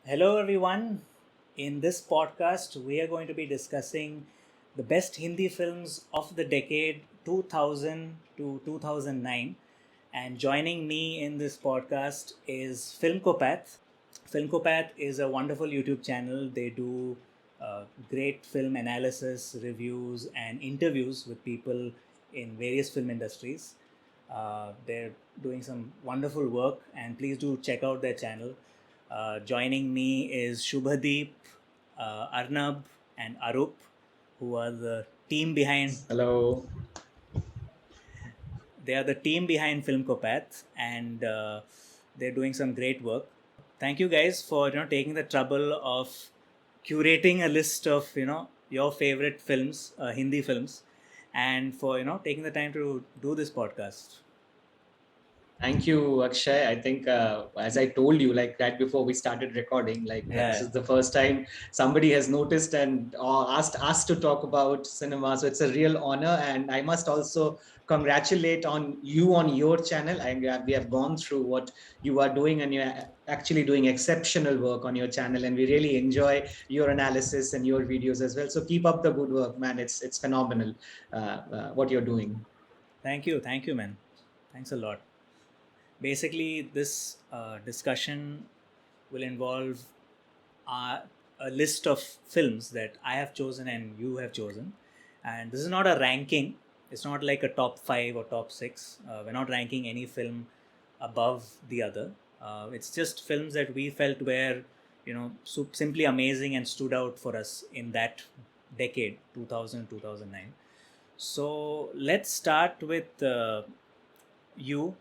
Hello, everyone. In this podcast, we are going to be discussing the best Hindi films of the decade 2000 to 2009. And joining me in this podcast is Filmkopath. Filmkopath is a wonderful YouTube channel. They do great film analysis, reviews, and interviews with people in various film industries. They're doing some wonderful work, and please do check out their channel. Joining me is Shubhadeep, Arnab, and Arup, who are the team behind. Hello. They are the team behind Filmkopath, and they're doing some great work. Thank you guys for taking the trouble of curating a list of your favorite films, Hindi films, and for taking the time to do this podcast. Thank you, Akshay. I think, as I told you, like right before we started recording, this is the first time somebody has noticed and asked us to talk about cinema. So it's a real honor. And I must also congratulate on you on your channel. We have gone through what you are doing, and you're actually doing exceptional work on your channel. And we really enjoy your analysis and your videos as well. So keep up the good work, man. It's phenomenal what you're doing. Thank you, man. Thanks a lot. Basically, this discussion will involve a list of films that I have chosen and you have chosen. And this is not a ranking. It's not like a top 5 or top 6. We're not ranking any film above the other. It's just films that we felt were, simply amazing and stood out for us in that decade, 2000, 2009. So let's start with you.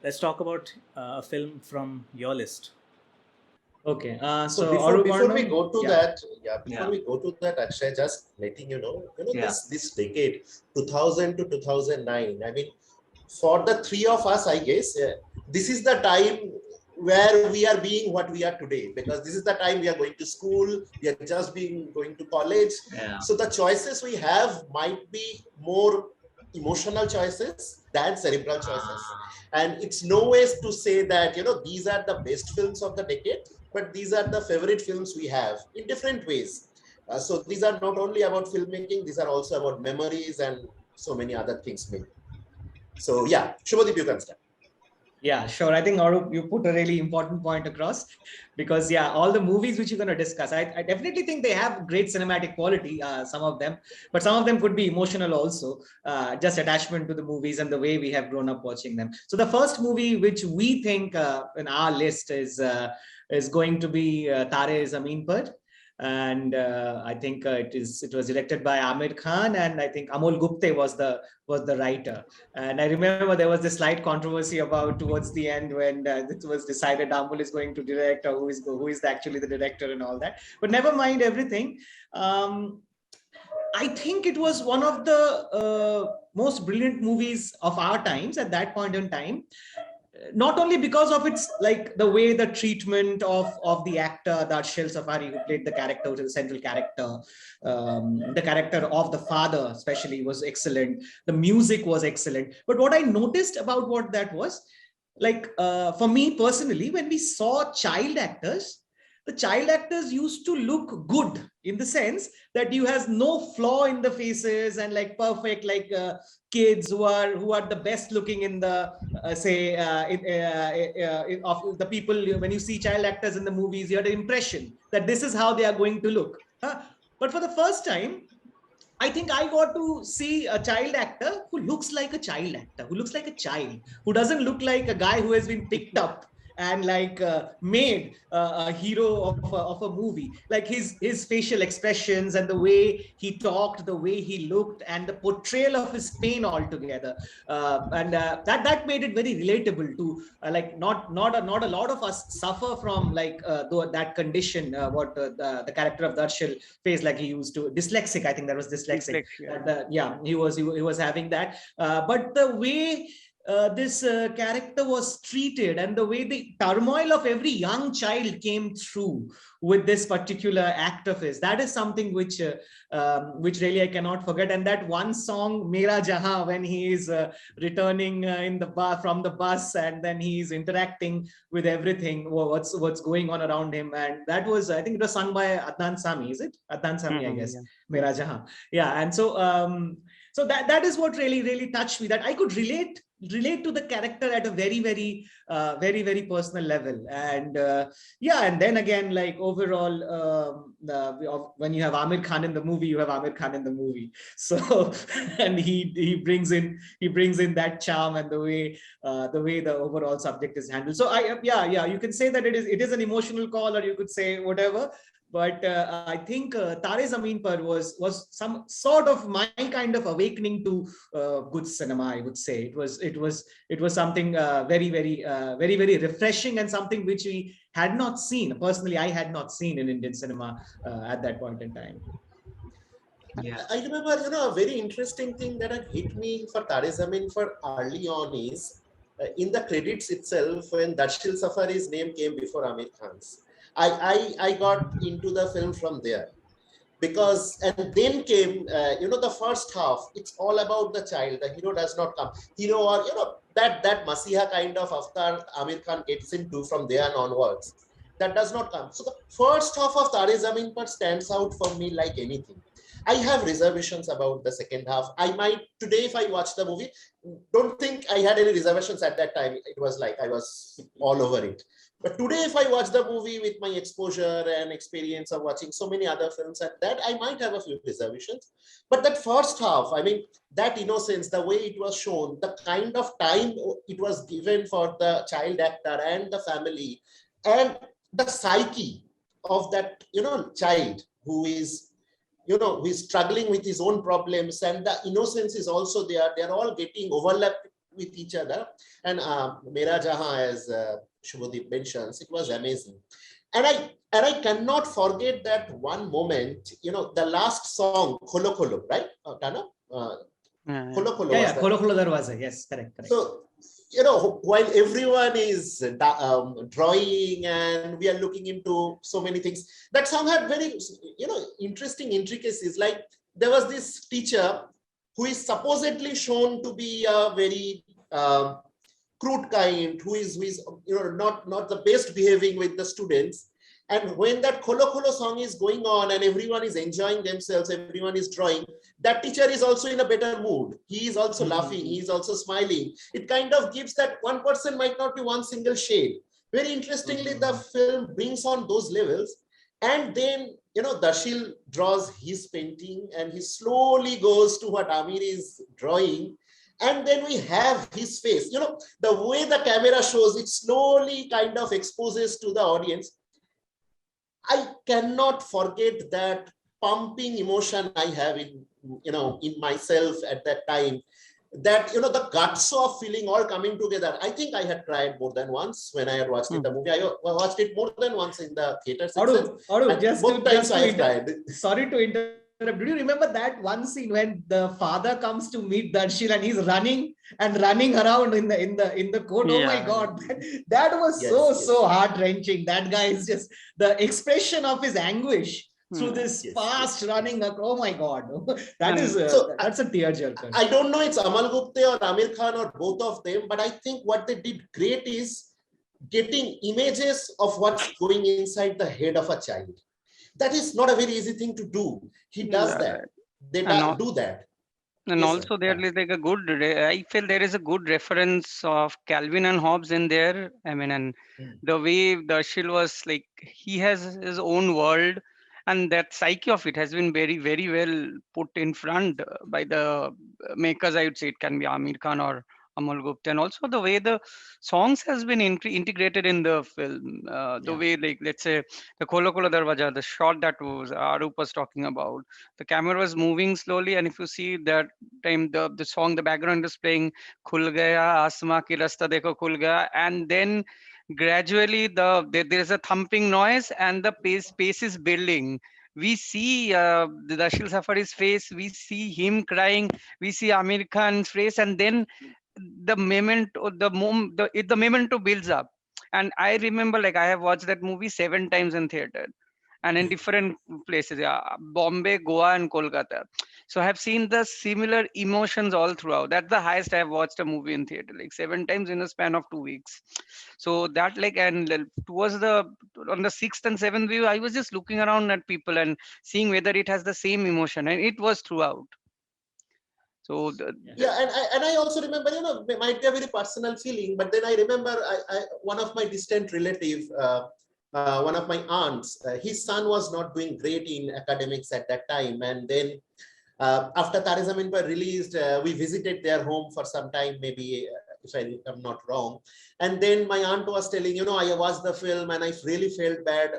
Let's talk about a film from your list. Okay. So before we go to that, Akshay, just letting this decade, 2000 to 2009. I mean, for the three of us, I guess this is the time where we are being what we are today, because this is the time we are going to school, we are just going to college. Yeah. So the choices we have might be more emotional choices than cerebral choices. And it's no ways to say that, these are the best films of the decade, but these are the favorite films we have in different ways. So these are not only about filmmaking, these are also about memories and so many other things. Maybe. So yeah, Shubhadeep, you can start. Yeah, sure. I think Arup, you put a really important point across, because all the movies which you're going to discuss, I definitely think they have great cinematic quality, some of them, but some of them could be emotional also, just attachment to the movies and the way we have grown up watching them. So the first movie which we think in our list is going to be Taare Zameen Par. And I think it was directed by Amir Khan, and I think Amol Gupte was the writer. And I remember there was this slight controversy about towards the end when it was decided Amol is going to direct, or who is actually the director and all that. But never mind everything. I think it was one of the most brilliant movies of our times at that point in time, not only because of its like the way the treatment of the actor Darshil Safari, who played the character, the central character, the character of the father especially was excellent, the music was excellent. But what I noticed about what that was, like for me personally, when we saw child actors, the child actors used to look good, in the sense that you has no flaw in the faces, and like perfect, like kids who are the best looking in the of the people. When you see child actors in the movies, you have the impression that this is how they are going to look. But for the first time, I think I got to see a child actor who looks like a child actor, who looks like a child, who doesn't look like a guy who has been picked up and like made a hero of a movie. Like his facial expressions and the way he talked, the way he looked, and the portrayal of his pain altogether, and that made it very relatable to like not a lot of us suffer from like that condition, what the character of Darshil faced. Like he used to dyslexic, I think that was dyslexic. He was having that, but the way this character was treated, and the way the turmoil of every young child came through with this particular act of his, that is something which really I cannot forget. And that one song, Mera Jahan, when he is returning in the bar from the bus, and then he's interacting with everything, what's going on around him. And that was, I think it was sung by Adnan Sami, is it? Adnan Sami, I guess. Yeah. Mera Jahan. Yeah. And so that is what really touched me, that I could relate to the character at a very personal level. And and then again, like overall, when you have Amir Khan in the movie, you have Amir Khan in the movie. So and he brings in that charm, and the way the overall subject is handled. So you can say that it is an emotional call, or you could say whatever. But I think Taare Zameen Par was some sort of my kind of awakening to good cinema, I would say. It was something very refreshing, and something which we had not seen. Personally, I had not seen in Indian cinema at that point in time. Yeah. I remember, a very interesting thing that had hit me for Taare Zameen Par early on is in the credits itself, when Darshil Safari's name came before Amir Khan's. I got into the film from there, because, and then came, the first half, it's all about the child. The hero does not come. Hero, or, that Masiha kind of avatar Amir Khan gets into from there onwards, that does not come. So the first half of Taare Zameen Par stands out for me like anything. I have reservations about the second half. I might, today, if I watch the movie, don't think I had any reservations at that time. It was like I was all over it. But today, if I watch the movie with my exposure and experience of watching so many other films at that, I might have a few reservations. But that first half, I mean, that innocence, the way it was shown, the kind of time it was given for the child actor and the family, and the psyche of that, child who is, who is struggling with his own problems, and the innocence is also there. They're all getting overlapped with each other. And Mera Jahan, as Shubhadeep mentions, it was amazing. And I cannot forget that one moment, the last song, Kholo Kholo, right, Tana? Kholo Kholo. Yeah, Kholo Kholo Darwaza. Yes, correct. So, while everyone is drawing and we are looking into so many things, that song had very, interesting intricacies. Like, there was this teacher who is supposedly shown to be a very crude kind, who is not the best behaving with the students. And when that Kholo Kholo song is going on and everyone is enjoying themselves, everyone is drawing, that teacher is also in a better mood. He is also laughing, he is also smiling. It kind of gives that one person might not be one single shade. Very interestingly, the film brings on those levels. And then, Darshil draws his painting, and he slowly goes to what Amir is drawing. And then we have his face. The way the camera shows, it slowly kind of exposes to the audience. I cannot forget that pumping emotion I have in myself at that time. That, the guts of feeling all coming together. I think I had cried more than once when I had watched it, the movie. I watched it more than once in the theater. Both times I have cried. Sorry to interrupt. Do you remember that one scene when the father comes to meet Darshil and he's running around in the court? Yeah. Oh my God, that was so heart wrenching. That guy is just, the expression of his anguish through this fast running. Oh my God, that's a tearjerker. I don't know it's Amal Gupte or Amir Khan or both of them, but I think what they did great is getting images of what's going inside the head of a child. That is not a very easy thing to do. He does that. They do that. And also there is like a good, I feel there is a good reference of Calvin and Hobbes in there. I mean, and the way Darshil was like, he has his own world, and that psyche of it has been very well put in front by the makers. I would say it can be Amir Khan or Amal Gupta, and also the way the songs has been integrated in the film. The way, like, let's say the Kholo Kholo Darwaja, the shot that was Arup was talking about, the camera was moving slowly, and if you see that time, the song, the background is playing Khul Gaya Asma Ki Rasta Dekho Khul Gaya, and then gradually there is a thumping noise and the pace is building. We see the Darshil Safari's face, we see him crying, we see Amir Khan's face, and then the memento, the memento builds up. And I remember, like, I have watched that movie 7 times in theater and in different places, yeah, Bombay, Goa, and Kolkata. So I have seen the similar emotions all throughout. That's the highest I have watched a movie in theater, like 7 times in a span of 2 weeks. So that, like, and towards the on the sixth and seventh view, I was just looking around at people and seeing whether it has the same emotion, and it was throughout. So Yeah, and I also remember, it might be a very personal feeling, but then I remember one of my distant relative, one of my aunts, his son was not doing great in academics at that time, and then after Taare Zameen Par released, we visited their home for some time, maybe if I'm not wrong. And then my aunt was telling, I watched the film and I really felt bad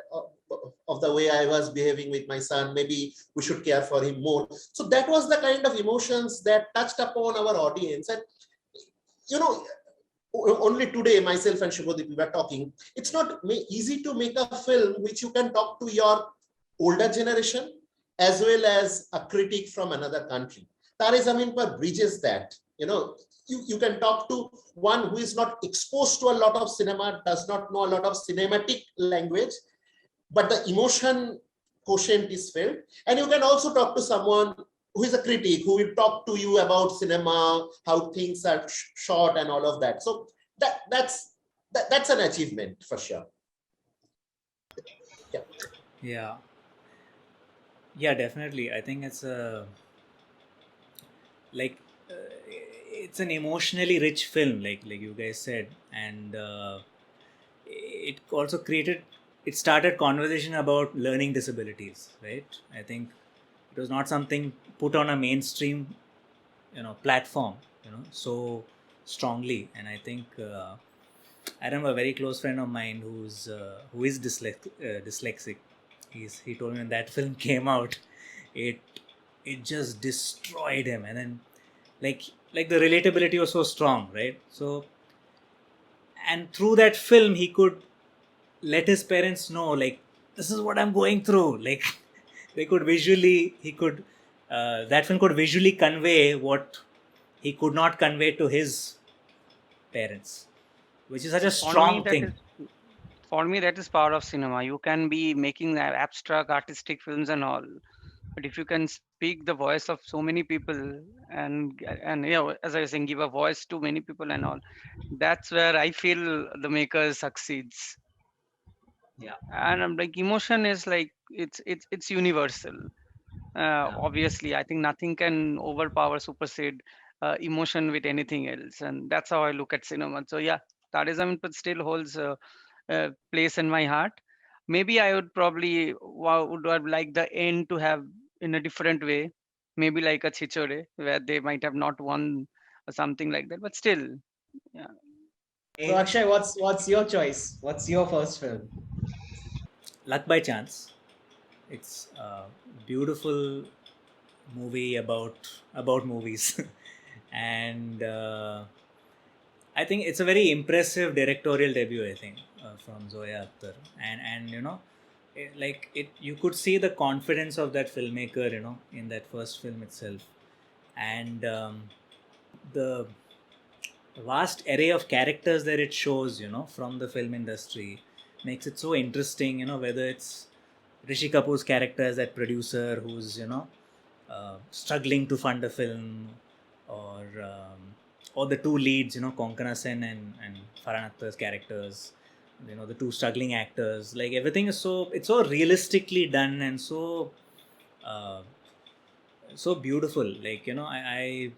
of the way I was behaving with my son. Maybe we should care for him more. So that was the kind of emotions that touched upon our audience. And, only today, myself and Shubhadeep, we were talking, it's not easy to make a film which you can talk to your older generation as well as a critic from another country. Taare Zameen Par bridges that. You can talk to one who is not exposed to a lot of cinema, does not know a lot of cinematic language, but the emotion quotient is felt. And you can also talk to someone who is a critic, who will talk to you about cinema, how things are shot and all of that. So that's an achievement for sure. Yeah. Yeah. Yeah, definitely. I think it's like it's an emotionally rich film, like you guys said, and it also created. It started conversation about learning disabilities, right? I think it was not something put on a mainstream, platform, so strongly. And I think I remember a very close friend of mine who is dyslexic. He told me when that film came out, it it just destroyed him. And then like the relatability was so strong, right? So, and through that film he could let his parents know, like, this is what I'm going through. Like, they could visually he could that film could visually convey what he could not convey to his parents, which is such a for me, strong that thing. is for me that is power of cinema. You can be making abstract artistic films and all, but if you can speak the voice of so many people, and as I was saying, give a voice to many people and all, that's where I feel the maker succeeds. Yeah. And I'm like, emotion is like, it's universal. Yeah. Obviously, I think nothing can overpower, supersede emotion with anything else, and that's how I look at cinema. So yeah, Tare Zameen Par still holds a place in my heart. Maybe I would probably would have liked the end to have in a different way, maybe like a Chichore, where they might have not won or something like that. But still, yeah. So Akshay, what's your choice? What's your first film? Luck by Chance. It's a beautiful movie about movies, and I think it's a very impressive directorial debut. I think from Zoya Akhtar, and you could see the confidence of that filmmaker, in that first film itself, and the vast array of characters that it shows, from the film industry, makes it so interesting. Whether it's Rishi Kapoor's character as that producer who's struggling to fund a film, or the two leads, Konkana Sen and Farhan Akhtar's characters, the two struggling actors. Like, everything is it's so realistically done and uh, so beautiful. Like, I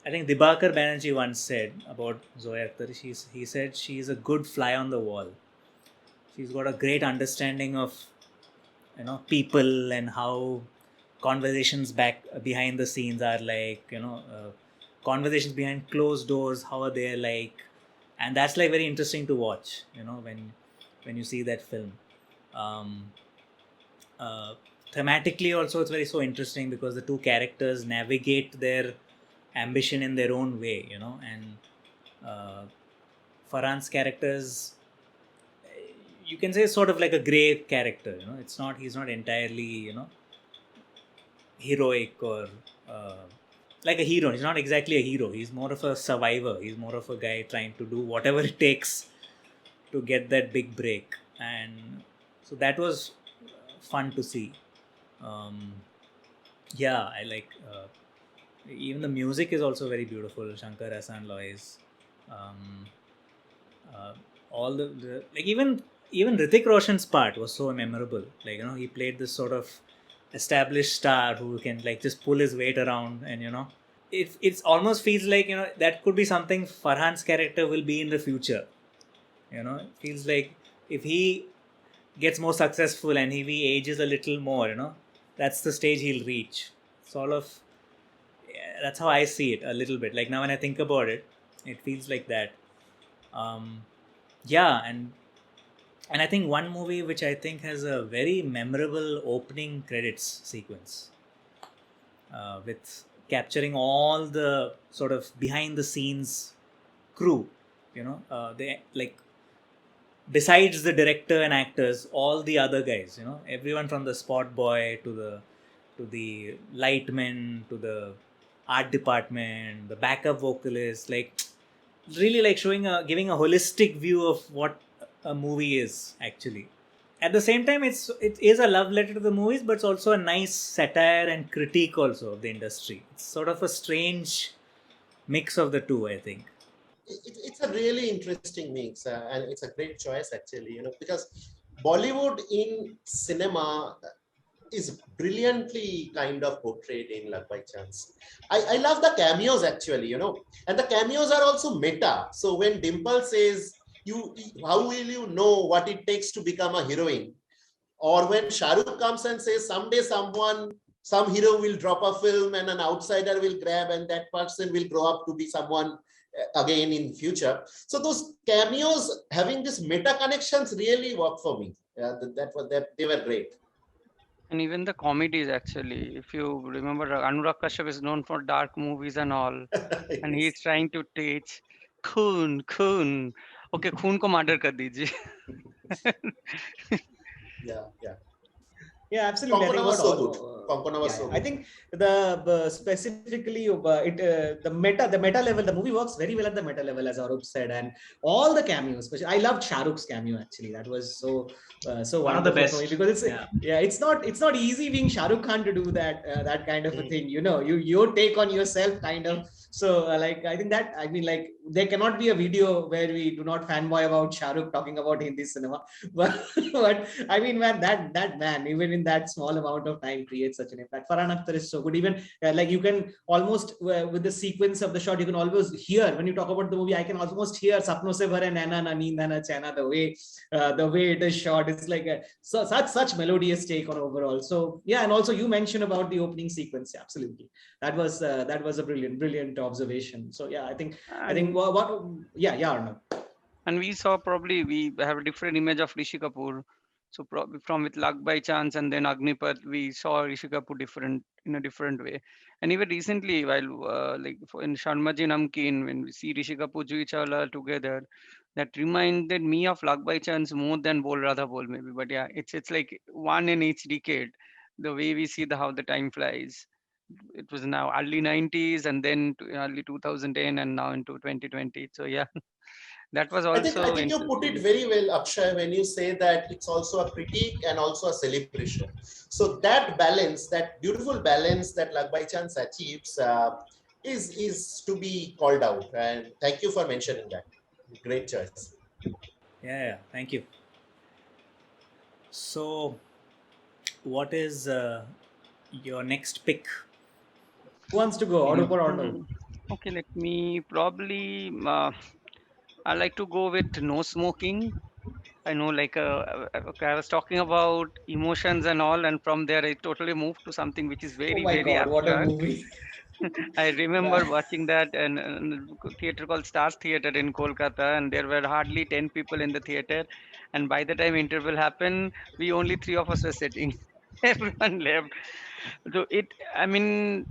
think Dibakar Banerjee once said about Zoya Akhtar, he said she's a good fly on the wall. She's got a great understanding of, people and how conversations back behind the scenes are like, conversations behind closed doors, how are they like, and that's like very interesting to watch, when you see that film. Um, uh, Thematically also it's very so interesting because the two characters navigate their ambition in their own way, and uh, Farhan's characters, you can say, sort of like a gray character. He's not entirely, heroic or uh, like a hero. He's not exactly a hero. He's more of a survivor. He's more of a guy trying to do whatever it takes to get that big break. And so that was fun to see. Um, yeah, I like even the music is also very beautiful. Shankar Hassan Loy's, um, uh, all the like even Hrithik Roshan's part was so memorable. Like, he played this sort of established star who can like just pull his weight around, and it's almost feels like that could be something Farhan's character will be in the future. It feels like if he gets more successful and if he ages a little more, that's the stage he'll reach. Sort of, yeah, that's how I see it a little bit. Like now when I think about it, it feels like that. Um, yeah, and I think one movie which I think has a very memorable opening credits sequence, with capturing all the sort of behind the scenes crew. They like besides the director and actors, all the other guys. Everyone from the spot boy to the lightmen to the art department, the backup vocalist, like really like giving a holistic view of what a movie is actually. At the same time, it is a love letter to the movies, but it's also a nice satire and critique also of the industry. It's sort of a strange mix of the two, I think. It's a really interesting mix, and it's a great choice actually, because Bollywood in cinema is brilliantly kind of portrayed in Luck by Chance. I love the cameos actually, and the cameos are also meta. So when Dimple says, "You, how will you know what it takes to become a heroine?" Or when Shah Rukh comes and says, "Someday some hero will drop a film and an outsider will grab, and that person will grow up to be someone again in future." So those cameos having this meta connections really work for me. That they were great. And even the comedies, actually, if you remember, Anurag Kashyap is known for dark movies and all, and Yes. he's trying to teach खून खून, okay, खून को murder कर दीजिए. Yeah. Yeah, absolutely. I think Konkona what was so good. all, Konkona was yeah, so I good. think the specifically the meta level, the movie works very well at the meta level, as Arup said, and all the cameos. Especially, I loved Shah Rukh's cameo. Actually, that was so One of the wonderful for best. me, because it's not easy being Shah Rukh Khan to do that kind of a thing. Your take on yourself kind of. So like I think that, I mean, like there cannot be a video where we do not fanboy about Shah Rukh talking about Hindi cinema, but I mean, man, that man, even in that small amount of time, creates such an impact. Farhan Akhtar is so good. Even like you can almost with the sequence of the shot, you can always hear when you talk about the movie. I can almost hear "Sapno se bhare naina na neend na chana," the way it is shot. It's like such melodious take on overall. So yeah, and also you mentioned about the opening sequence. Yeah, absolutely, that was a brilliant observation. So yeah, I think And yeah, Arnav. and we saw, probably we have a different image of Rishi Kapoor. So probably from with Luck by Chance and then Agnipath, we saw Rishi Kapoor different in a different way. And even recently, while in Sharmaji Namkeen, when we see Rishi Kapoor, Juhi Chawla together, that reminded me of Luck by Chance more than Bol Radha Bol maybe. But yeah, it's like one in each decade. The way we see how the time flies. It was now early 90s and then to early 2010 and now into 2020. So yeah, that was I also think you put it interesting. very well, Akshay, when you say that it's also a critique and also a celebration. So that balance, that beautiful balance that Luck by Chance achieves, is to be called out. And thank you for mentioning that. Great choice. Yeah, thank you. So, what is your next pick? Who wants to go? Arup or Arnav? Hmm. Okay, let me probably. I like to go with no smoking. I know, okay, I was talking about emotions and all, and from there I totally moved to something which is Oh very, my very God, what a abstract. movie! I remember Man. watching that in a theater called Stars Theater in Kolkata, and there were hardly 10 people in the theater. And by the time interval happened, we only three of us were sitting. Everyone left. So I mean,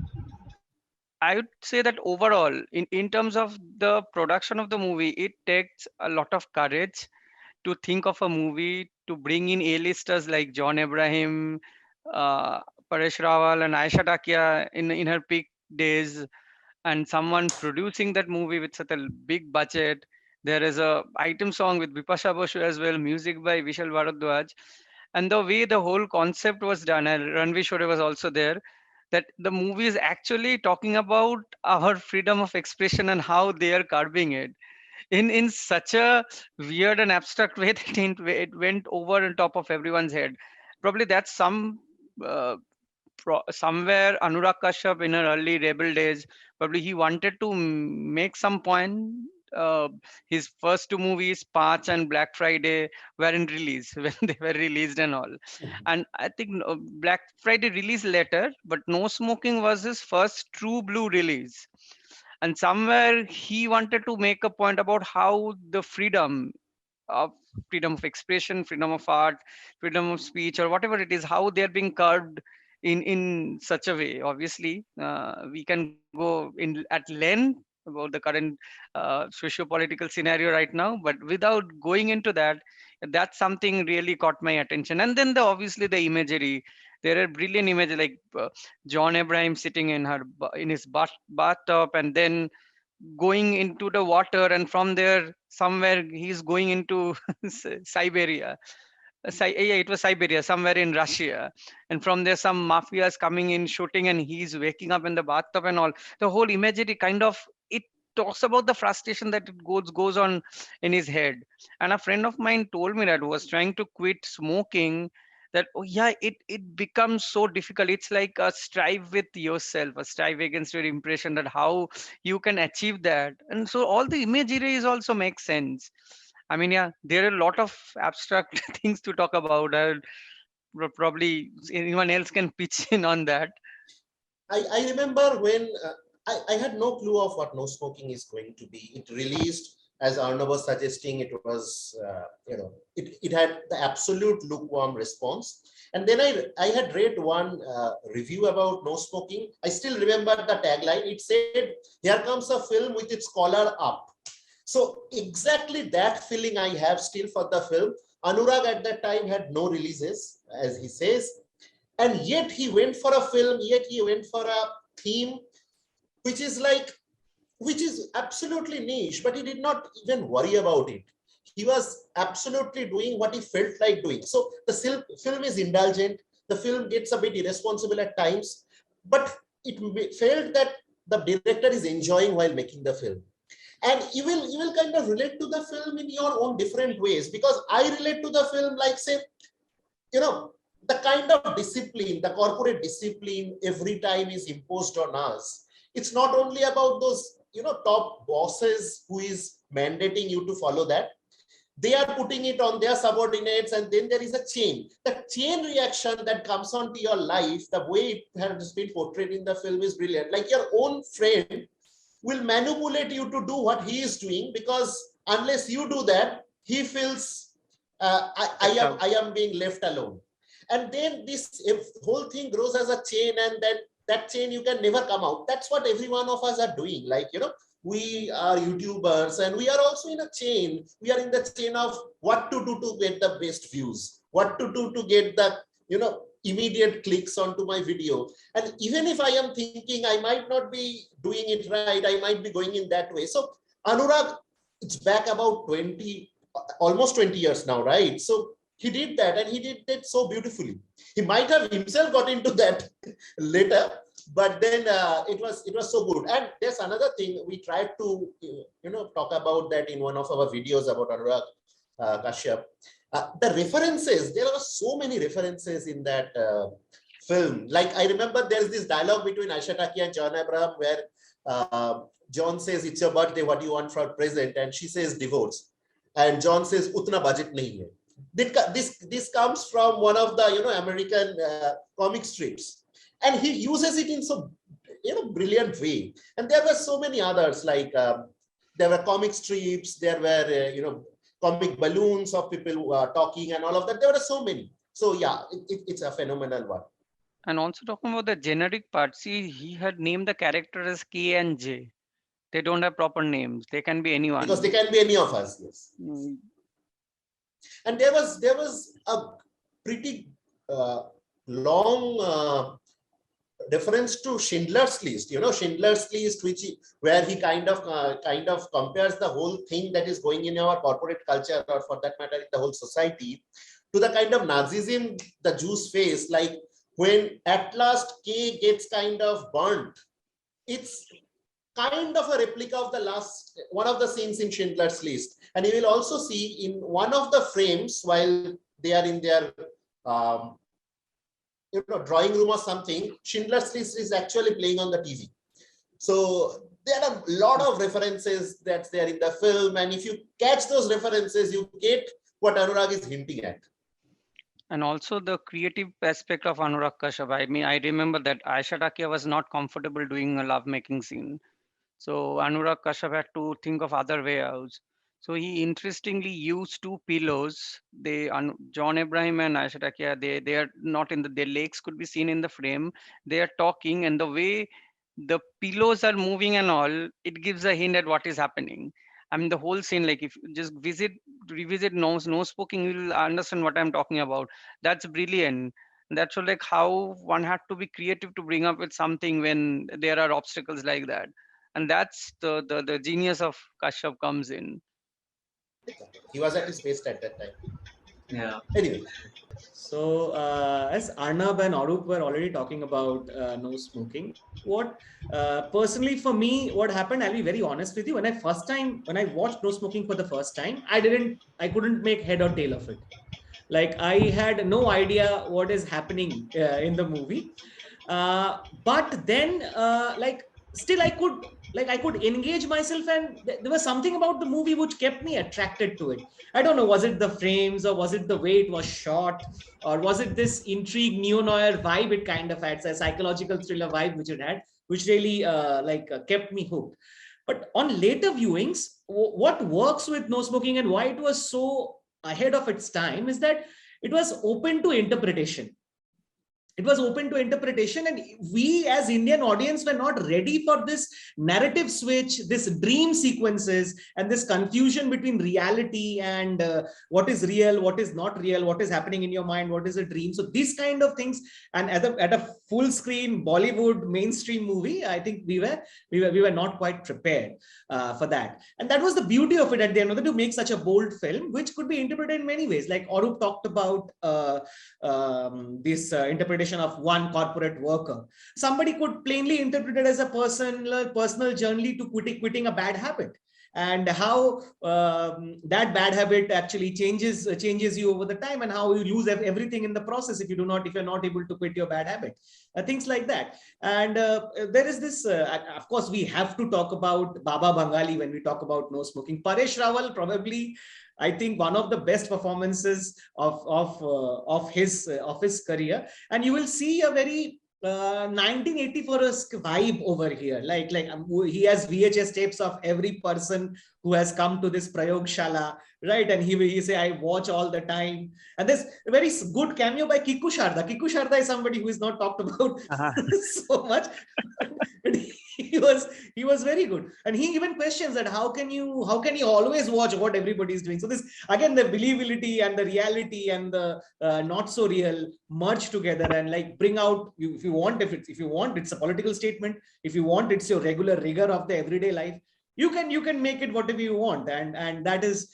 I would say that overall, in terms of the production of the movie, it takes a lot of courage to think of a movie to bring in A-listers like John Abraham, uh, Paresh Rawal, and Aisha Takia in her peak days, and someone producing that movie with such a big budget. There is a item song with Bipasha Basu as well, music by Vishal Bharadwaj, and the way the whole concept was done, and Ranveer Shore was also there. That the movie is actually talking about our freedom of expression and how they are curbing it in such a weird and abstract way that it went over and top of everyone's head. Probably that's uh, somewhere Anurag Kashyap in her early rebel days, probably he wanted to make some point. Uh, his first two movies, Paach and Black Friday, were in release when they were released and all. And I think Black Friday released later, but No Smoking was his first true blue release. And somewhere he wanted to make a point about how the of freedom of expression, freedom of art, freedom of speech, or whatever it is, how they are being curbed in such a way. Obviously, we can go in at length about the current socio-political scenario right now, but without going into that, that's something really caught my attention. And then obviously the imagery. There are brilliant images like John Abraham sitting in his bathtub, and then going into the water, and from there somewhere he's going into Siberia. Yeah, it was Siberia, somewhere in Russia. And from there, some mafia is coming in, shooting, and he's waking up in the bathtub and all. The whole imagery kind of it talks about the frustration that it goes on in his head. And a friend of mine told me that was trying to quit smoking. That oh yeah, it becomes so difficult. It's like a strive with yourself, a strive against your impression. That how you can achieve that, and so all the imagery is also makes sense. I mean, yeah, there are a lot of abstract things to talk about. Probably anyone else can pitch in on that. I remember when I had no clue of what no smoking is going to be. It released, as Arnab was suggesting, it was, it had the absolute lukewarm response. And then I had read one review about no smoking. I still remember the tagline. It said, "Here comes a film with its collar up." So exactly that feeling I have still for the film. Anurag at that time had no releases, as he says, and yet he went for a film, yet he went for a theme which is like, which is absolutely niche, but he did not even worry about it. He was absolutely doing what he felt like doing. So the film is indulgent, the film gets a bit irresponsible at times, but it felt that the director is enjoying while making the film. And you will kind of relate to the film in your own different ways, because I relate to the film like, say, you know, the kind of discipline, the corporate discipline every time is imposed on us. It's not only about those, top bosses who is mandating you to follow that. They are putting it on their subordinates, and then there is a chain. The chain reaction that comes onto your life, the way it has been portrayed in the film is brilliant. Like your own friend will manipulate you to do what he is doing, because unless you do that, he feels I am being left alone. And then this whole thing grows as a chain, and then that chain you can never come out. That's what every one of us are doing. Like, we are YouTubers, and we are also in a chain. We are in the chain of what to do to get the best views, what to do to get the, immediate clicks onto my video. And even if I am thinking I might not be doing it right, I might be going in that way. So Anurag, it's back about 20, almost 20 years now, right? So he did that, and he did that so beautifully. He might have himself got into that later, but then it was so good. And there's another thing we tried to talk about that in one of our videos about Anurag Kashyap. The references, there are so many references in that film. Like, I remember there's this dialogue between Aisha Taki and John Abraham where John says, "It's your birthday, what do you want for a present?" And she says, "Divorce." And John says, "Utna budget nahi hai." This comes from one of the American comic strips, and he uses it in so brilliant way. And there were so many others, like there were comic strips, there were comic balloons of people who are talking and all of that. There were so many. So yeah, it's a phenomenal one. And also talking about the generic part, see, he had named the character as K and J. They don't have proper names. They can be Because they anyone. can be any of us, yes. Mm. And there was a pretty long reference to Schindler's List, Schindler's List, where he kind of compares the whole thing that is going in our corporate culture, or for that matter, in the whole society, to the kind of Nazism the Jews face, like when at last K gets kind of burnt. It's kind of a replica of one of the scenes in Schindler's List. And you will also see in one of the frames while they are in their drawing room or something, Schindler's List is actually playing on the TV. So there are a lot of references that's there in the film. And if you catch those references, you get what Anurag is hinting at. And also the creative aspect of Anurag Kashyap. I mean, I remember that Aisha Takia was not comfortable doing a lovemaking scene. So Anurag Kashyap had to think of other way out. So he interestingly used two pillows. John Abraham and Aisha Takia, they are not in their legs could be seen in the frame. They are talking, and the way the pillows are moving and all, it gives a hint at what is happening. I mean, the whole scene, like if you just revisit no smoking, you'll understand what I'm talking about. That's brilliant. That's like how one had to be creative to bring up with something when there are obstacles like that. And that's the genius of Kashyap comes in. He was at his best at that time. Yeah. Anyway. So as Arnab and Arup were already talking about no smoking, what personally for me, what happened, I'll be very honest with you. When I watched no smoking for the first time, I couldn't make head or tail of it. Like I had no idea what is happening in the movie. But then still I could engage myself, and there was something about the movie which kept me attracted to it. I don't know, was it the frames, or was it the way it was shot, or was it this intrigue neo-noir vibe it kind of had, a psychological thriller vibe which it had, which really kept me hooked. But on later viewings, what works with no smoking and why it was so ahead of its time is that it was open to interpretation. It was open to interpretation, and we as Indian audience were not ready for this narrative switch, this dream sequences, and this confusion between reality and what is real, what is not real, what is happening in your mind, what is a dream. So these kind of things, and at a full screen Bollywood mainstream movie, I think we were not quite prepared for that. And that was the beauty of it at the end of the day, to make such a bold film, which could be interpreted in many ways. Like Arup talked about this interpretation of one corporate worker. Somebody could plainly interpret it as a personal journey to quitting a bad habit, and how that bad habit actually changes you over the time, and how you lose everything in the process if you're not able to quit your bad habit. Things like that. And there is this, of course, we have to talk about Baba Bangali when we talk about no smoking. Paresh Rawal, probably, I think, one of the best performances of his career, and you will see a very 1984 vibe over here. Like he has VHS tapes of every person who has come to this Prayogshala, right? And he say, I watch all the time. And there's a very good cameo by Kiku Sharda. Kiku Sharda is somebody who is not talked about so much. He was very good, and he even questions that how can you always watch what everybody is doing. So this, again, the believability and the reality and the not so real merge together, and like bring out, if you want it's a political statement, if you want it's your regular rigor of the everyday life, you can make it whatever you want. And that is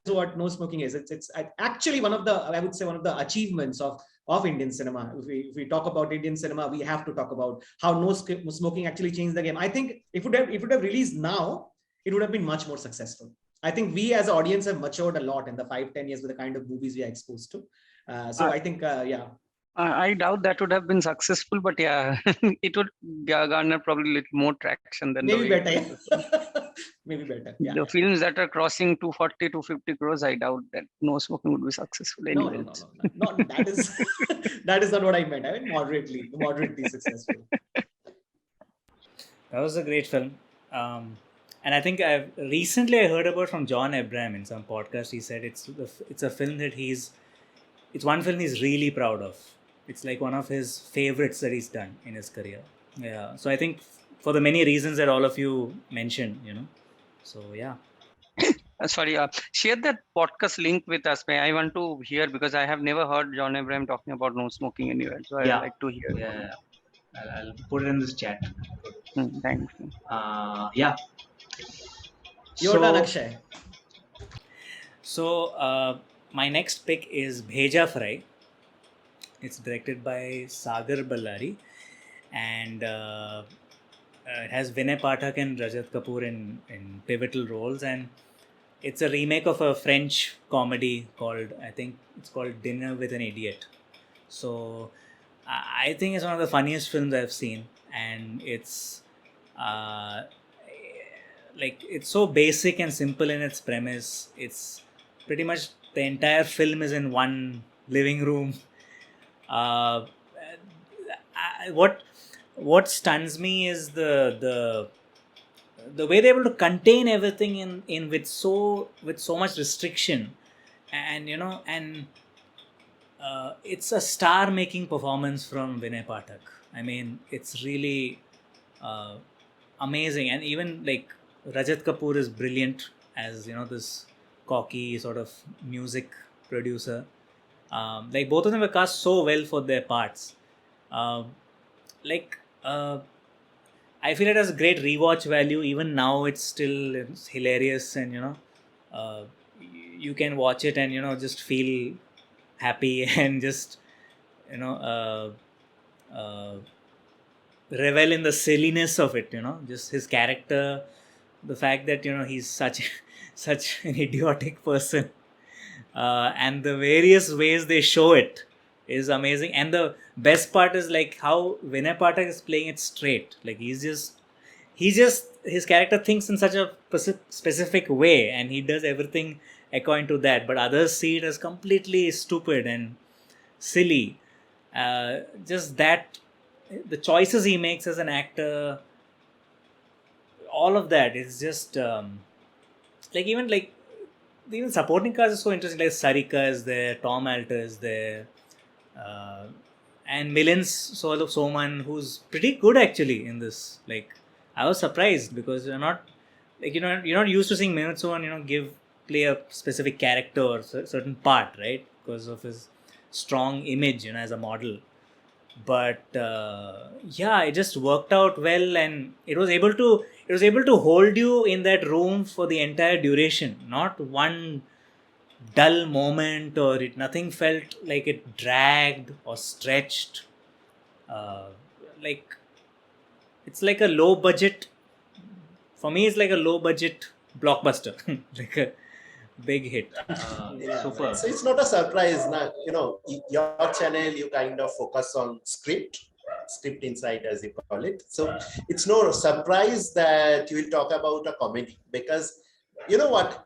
what no smoking is. It's actually one of the achievements of Indian cinema. If we talk about Indian cinema, we have to talk about how no smoking actually changed the game. I think if it would have released now, it would have been much more successful. I think we as an audience have matured a lot in the 5-10 years with the kind of movies we are exposed to. I think, I doubt that would have been successful, but yeah, it would garner probably a little more traction than maybe better. Maybe better. Yeah, the films that are crossing 240 to 50 crores, I doubt that no smoking would be successful. No. Not that is that is not what I meant. I mean moderately successful. That was a great film. And I think I heard about from John Abraham in some podcast. He said it's a film that it's one film he's really proud of. It's like one of his favorites that he's done in his career. Yeah. So I think for the many reasons that all of you mentioned, So yeah. Sorry, share that podcast link with us. I want to hear, because I have never heard John Abraham talking about no smoking anywhere. So I'd like to hear. Yeah. I'll put it in this chat. Thanks. Yeah. You're done, So, Akshay. my next pick is Bheja Fry. It's directed by Sagar Ballari, and it has Vinay Pathak and Rajat Kapoor in pivotal roles, and it's a remake of a French comedy called, I think it's called Dinner with an Idiot. So I think it's one of the funniest films I've seen, and it's uh, like it's so basic and simple in its premise. It's pretty much the entire film is in one living room. Uh, what stuns me is the way they're able to contain everything in with so much restriction, and it's a star making performance from Vinay Pathak. I mean, it's really uh, amazing, and even like Rajat Kapoor is brilliant as this cocky sort of music producer. Like both of them were cast so well for their parts. Um, like I feel it has great rewatch value. Even now, it's hilarious, and uh, you can watch it and just feel happy and just you know uh, revel in the silliness of it. Just his character, the fact that he's such such an idiotic person, and the various ways they show it is amazing. And the best part is like how Vinay Pathak is playing it straight. Like he just his character thinks in such a specific way, and he does everything according to that. But others see it as completely stupid and silly. Just that the choices he makes as an actor, all of that is just like even supporting cast is so interesting. Like Sarika is there, Tom Alter is there, uh, and Milind Soman, who's pretty good actually in this. Like I was surprised because you're not used to seeing Milind Soman play a specific character or certain part, right? Because of his strong image, as a model. But yeah, it just worked out well, and it was able to hold you in that room for the entire duration. Not one dull moment, or nothing felt like it dragged or stretched. uh, like it's like a low budget, for me it's like a low budget blockbuster. Like a big hit. Yeah, Super. so it's not a surprise now. Your channel, you kind of focus on script insight, as you call it. So it's no surprise that you will talk about a comedy, because you know what,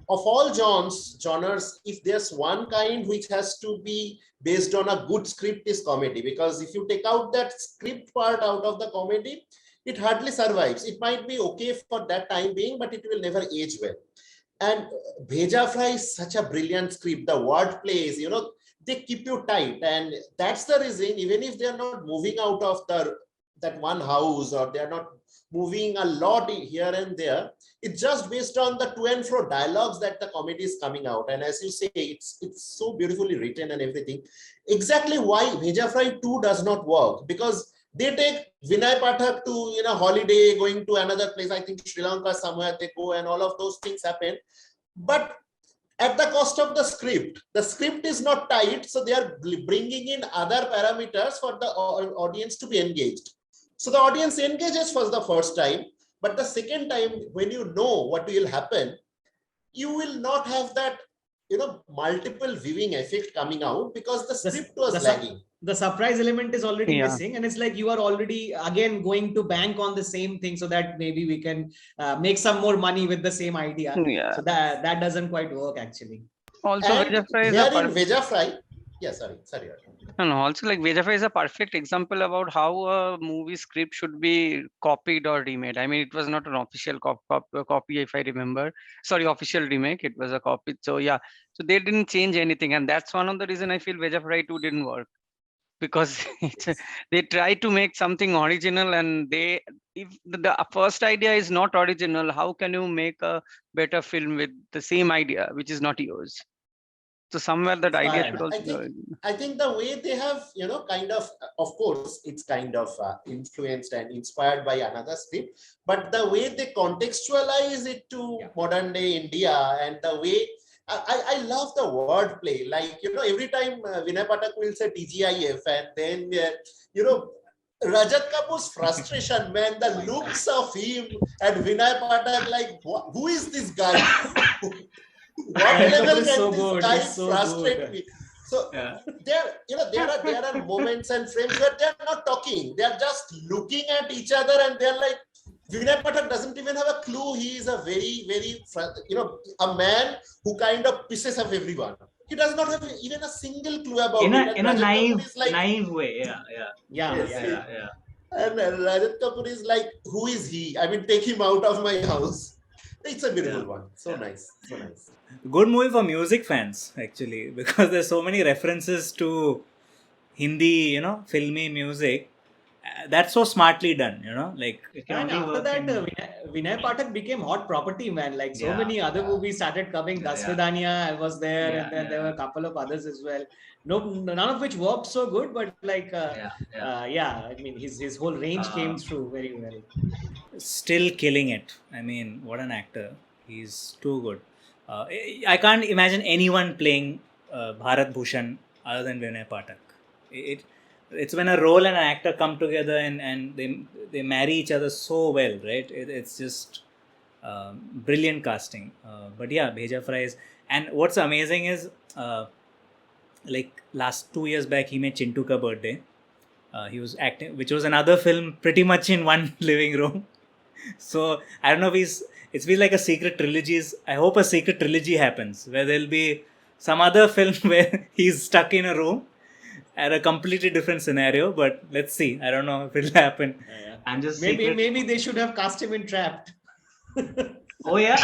of all genres, if there's one kind which has to be based on a good script, is comedy. Because if you take out that script part out of the comedy, it hardly survives. It might be okay for that time being, but it will never age well. And Bheja Fry is such a brilliant script. The word plays, they keep you tight. And that's the reason, even if they're not moving out of that one house, or they're not moving a lot here and there, it's just based on the to and fro dialogues that the comedy is coming out. And as you say, it's so beautifully written and everything. Exactly why Bheja Fry 2 does not work, because they take Vinay Pathak to holiday, going to another place, I think Sri Lanka somewhere they go, and all of those things happen. But at the cost of the script. The script is not tight, so they are bringing in other parameters for the audience to be engaged. So the audience engages for the first time, but the second time, when you know what will happen, you will not have that multiple viewing effect coming out, because the script was lagging. The surprise element is already Yeah. missing, and it's like you are already again going to bank on the same thing, so that maybe we can make some more money with the same idea. Yeah. So that doesn't quite work actually. Also, And Bheja Fry is here a in perfect. Bheja Fry, yeah, sorry. No, also like Bheja Fry is a perfect example about how a movie script should be copied or remade. I mean, it was not an official copy, if I remember. Sorry, official remake. It was a copy. So yeah, so they didn't change anything, and that's one of the reason I feel Bheja Fry 2 didn't work, because they tried to make something original, and if the first idea is not original, how can you make a better film with the same idea which is not yours? So somewhere that idea should Inspired. also. I think the way they have, kind of course, it's kind of influenced and inspired by another script, but the way they contextualize it to modern day India and the way I love the wordplay. Like, every time Vinay Patak will say TGIF and then, Rajat Kapoor's frustration, man, the looks of him and Vinay Patak, like, who is this guy? What level can this guy frustrate me? So there are moments and frames where they are not talking. They are just looking at each other and they are like, Vinay Patak doesn't even have a clue. He is a very, very, a man who kind of pisses off everyone. He does not have even a single clue about it. In a naive way. Yeah. And Rajat Kapoor is like, who is he? I mean, take him out of my house. It's a beautiful one. So nice. So nice. Good movie for music fans, actually, because there's so many references to Hindi, filmy music. That's so smartly done, like it can And only after work that, in- Vinay Patak became hot property, man. Like so Yeah, many other movies started coming. Dasvidanya was there, and then there were a couple of others as well. No, none of which worked so good, but like, I mean, his whole range came through very well. Still killing it. I mean, what an actor. He's too good. I can't imagine anyone playing Bharat Bhushan other than Vinay Patak. It's when a role and an actor come together and they marry each other so well, right? It's just brilliant casting. But yeah, Bheja Fry is... And what's amazing is, like last 2 years back, he made Chintu Ka Birthday. He was acting, which was another film pretty much in one living room. So I don't know if it's been like a secret trilogy. I hope a secret trilogy happens where there'll be some other film where he's stuck in a room at a completely different scenario. But let's see. I don't know if it'll happen. I'm just maybe they should have cast him in Trapped. Oh yeah.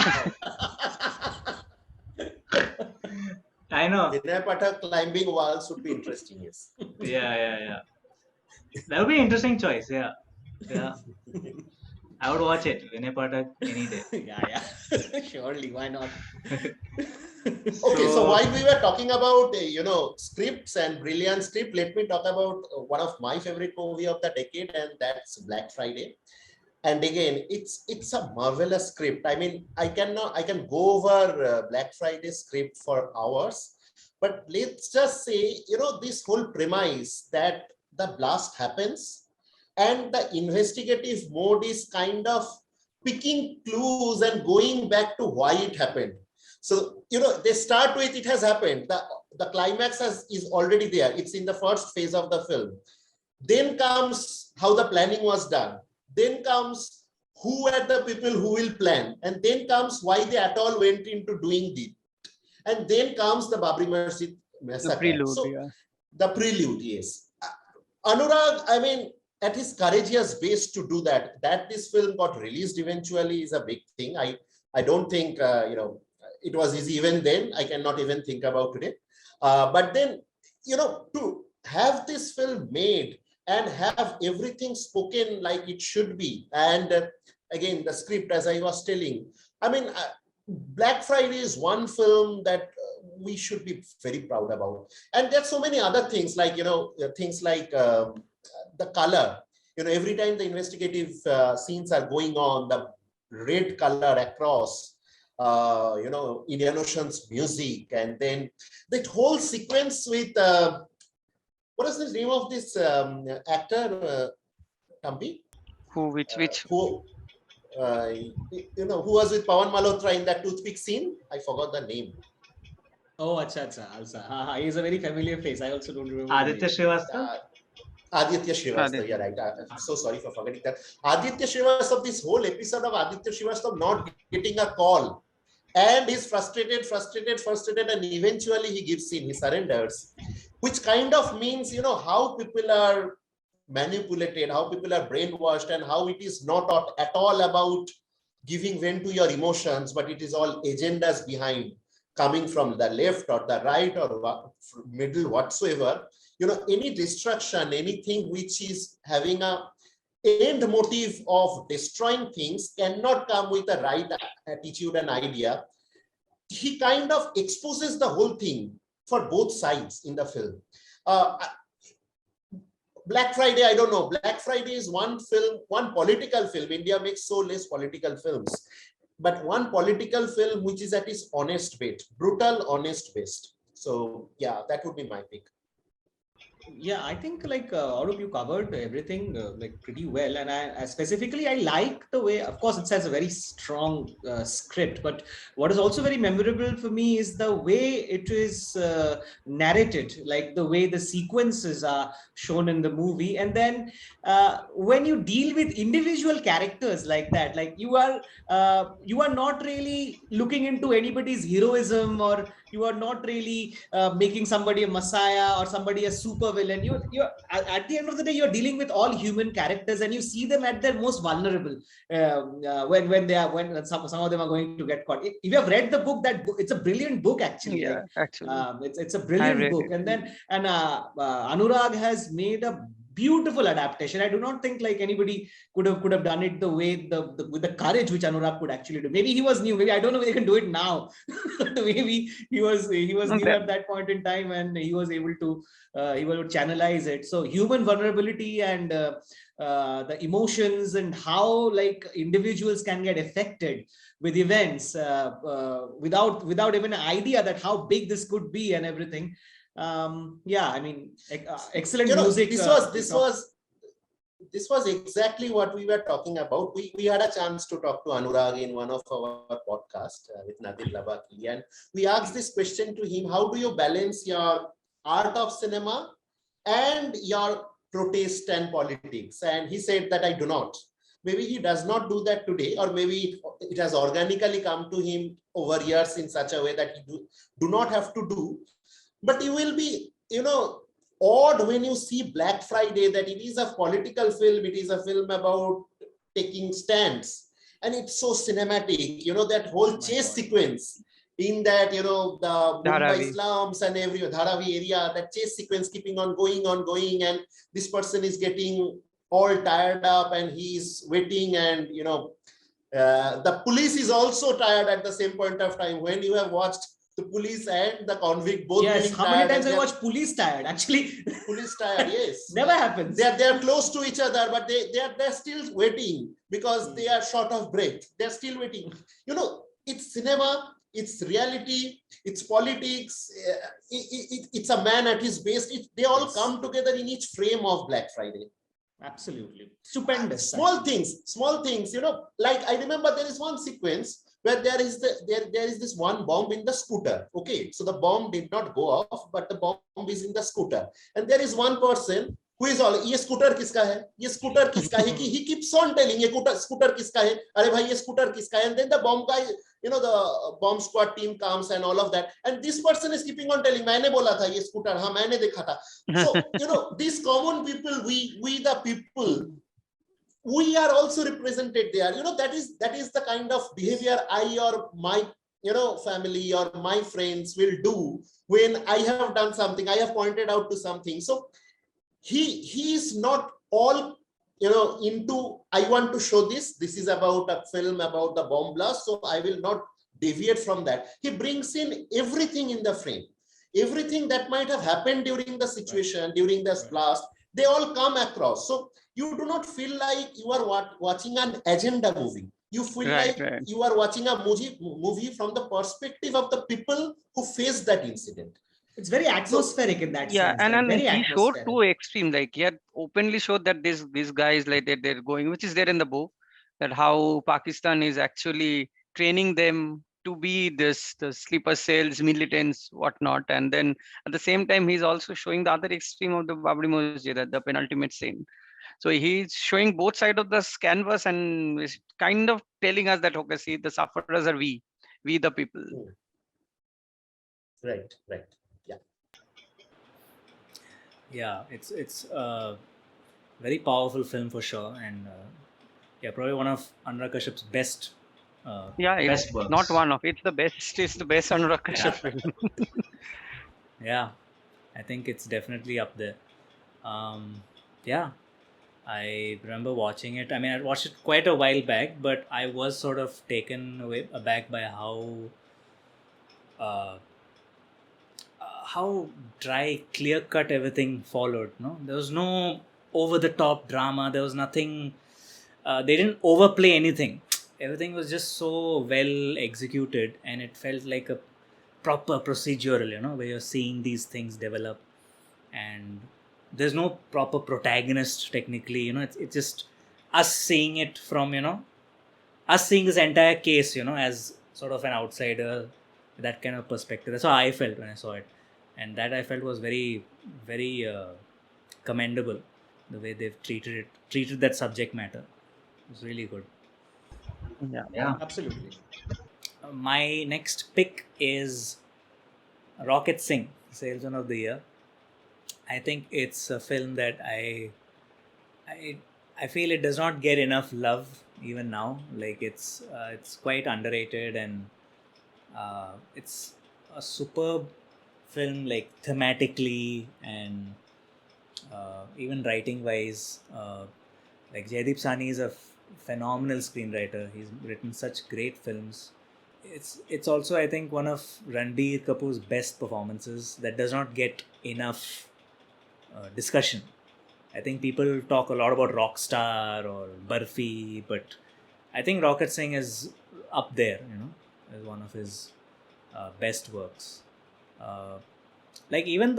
I know. Vinay Patak climbing walls would be interesting. Yes. Yeah. That would be an interesting choice. Yeah. I would watch it. Vinay Patak any day. Yeah. Surely, why not? Okay, so while we were talking about scripts and brilliant script, let me talk about one of my favorite movie of the decade, and that's Black Friday. And again, it's a marvelous script. I mean, I can go over Black Friday script for hours, but let's just say this whole premise that the blast happens and the investigative mode is kind of picking clues and going back to why it happened. So, they start with it has happened. The climax is already there. It's in the first phase of the film. Then comes how the planning was done. Then comes who are the people who will plan. And then comes why they at all went into doing it. And then comes the Babri Masjid massacre. The prelude, so, the prelude, yes. Anurag, I mean, at his courageous base to do that this film got released eventually is a big thing. I don't think, it was easy even then. I cannot even think about today. But then, to have this film made and have everything spoken like it should be. And again, the script, as I was telling, I mean, Black Friday is one film that we should be very proud about. And there's so many other things like, things like the color. Every time the investigative scenes are going on, the red color across, Indian Ocean's music, and then that whole sequence with what is the name of this actor, Tampi? Which? Who was with Pawan Malhotra in that toothpick scene? I forgot the name. Oh, acha. He's a very familiar face. I also don't remember. Aditya Srivastava. Aditya Srivastava, yeah, right. I'm so sorry for forgetting that. Aditya Srivastava, this whole episode of Aditya Srivastava not getting a call. And he's frustrated, and eventually he gives in, he surrenders, which kind of means, how people are manipulated, how people are brainwashed, and how it is not at all about giving vent to your emotions, but it is all agendas behind, coming from the left or the right or middle whatsoever. Any destruction, anything which is having a end motive of destroying things cannot come with the right attitude and idea. He kind of exposes the whole thing for both sides in the film. Black Friday, I don't know. Black Friday is one film, one political film. India makes so less political films, but one political film which is at its honest best, brutal, honest best. So yeah, that would be my pick. Yeah, I think like Arup, you covered everything like pretty well, and I specifically I like the way. Of course, it has a very strong script, but what is also very memorable for me is the way it is narrated, like the way the sequences are shown in the movie, and then when you deal with individual characters like that, like you are not really looking into anybody's heroism, or you are not really making somebody a messiah or somebody a super villain. You at the end of the day, you're dealing with all human characters, and you see them at their most vulnerable when some of them are going to get caught. If you have read the book, it's a brilliant book actually. Yeah, actually, It's a brilliant book, and Anurag has made a beautiful adaptation. I do not think like anybody could have done it the way with the courage which Anurag could actually do. Maybe he was new. Maybe I don't know if they can do it now. Maybe he was new at that point in time, and he was able to channelize it. So human vulnerability and the emotions and how like individuals can get affected with events without even an idea that how big this could be and everything. Yeah, I mean, excellent music. This was exactly what we were talking about. We had a chance to talk to Anurag in one of our podcasts with Nadir Labaki, and we asked this question to him: how do you balance your art of cinema and your protest and politics? And he said that I do not. Maybe he does not do that today, or maybe it has organically come to him over years in such a way that he do not have to do. But you will be, odd when you see Black Friday that it is a political film, it is a film about taking stands, and it's so cinematic, that whole chase sequence in that, the Mumbai slums and every Dharavi area, that chase sequence keeping on going, and this person is getting all tired up and he's waiting, and, the police is also tired at the same point of time. When you have watched the police and the convict both. Yes, how many times I watched police tired? Actually, police tired. Yes, never happens. They are close to each other, but they're still waiting because they are short of breath. They're still waiting. It's cinema, it's reality, it's politics. It's a man at his best. They all come together in each frame of Black Friday. Absolutely stupendous. Small things. Like I remember there is one sequence where there is this one bomb in the scooter. Okay, so the bomb did not go off, but the bomb is in the scooter, and there is one person who is all, ye scooter kiska hai? Ye scooter kiska hai? He keeps on telling, ye scooter kiska hai? Arey bhai, ye scooter kiska hai? And then the bomb guy, the bomb squad team comes and all of that, and this person is keeping on telling, maine bola tha ye scooter, ha, maine dekha tha. So these common people, we the people, we are also represented there. That is the kind of behavior I or my family or my friends will do when I have done something, I have pointed out to something. So he is not all into, I want to show this is about a film about the bomb blast, so I will not deviate from that. He brings in everything in the frame, everything that might have happened during the situation, during this blast, they all come across. So you do not feel like you are watching an agenda movie. You feel like you are watching a movie from the perspective of the people who faced that incident. It's very atmospheric in that sense. Yeah, and very he showed two extremes. Like he had openly showed that these guys, like they're going, which is there in the book, that how Pakistan is actually training them to be the sleeper cells, militants, whatnot. And then at the same time, he's also showing the other extreme of the Babri Masjid, the penultimate scene. So he's showing both sides of this canvas and is kind of telling us that, okay, see, the sufferers are we the people. Right. Yeah, it's a very powerful film for sure, and probably one of Anurag Kashyap's best. It's not one of, it's the best. It's the best Anurag Kashyap film. Yeah, I think it's definitely up there. I remember watching it. I mean, I watched it quite a while back, but I was sort of taken aback by how dry, clear cut everything followed. No, there was no over the top drama. There was nothing. They didn't overplay anything. Everything was just so well executed, and it felt like a proper procedural. Where you're seeing these things develop, and there's no proper protagonist technically. It's just us seeing it from us seeing this entire case, as sort of an outsider, that kind of perspective. That's how I felt when I saw it, and that I felt was very, very commendable. The way they've treated that subject matter, it was really good. Yeah. Absolutely. My next pick is Rocket Singh, Salesman of the Year. I think it's a film that I feel it does not get enough love even now. Like it's quite underrated, and it's a superb film, like thematically and even writing wise. Like Jaideep Sani is a phenomenal screenwriter. He's written such great films. It's also, I think, one of Ranbir Kapoor's best performances that does not get enough discussion. I think people talk a lot about Rockstar or Barfi, but I think Rocket Singh is up there, as one of his best works. Like even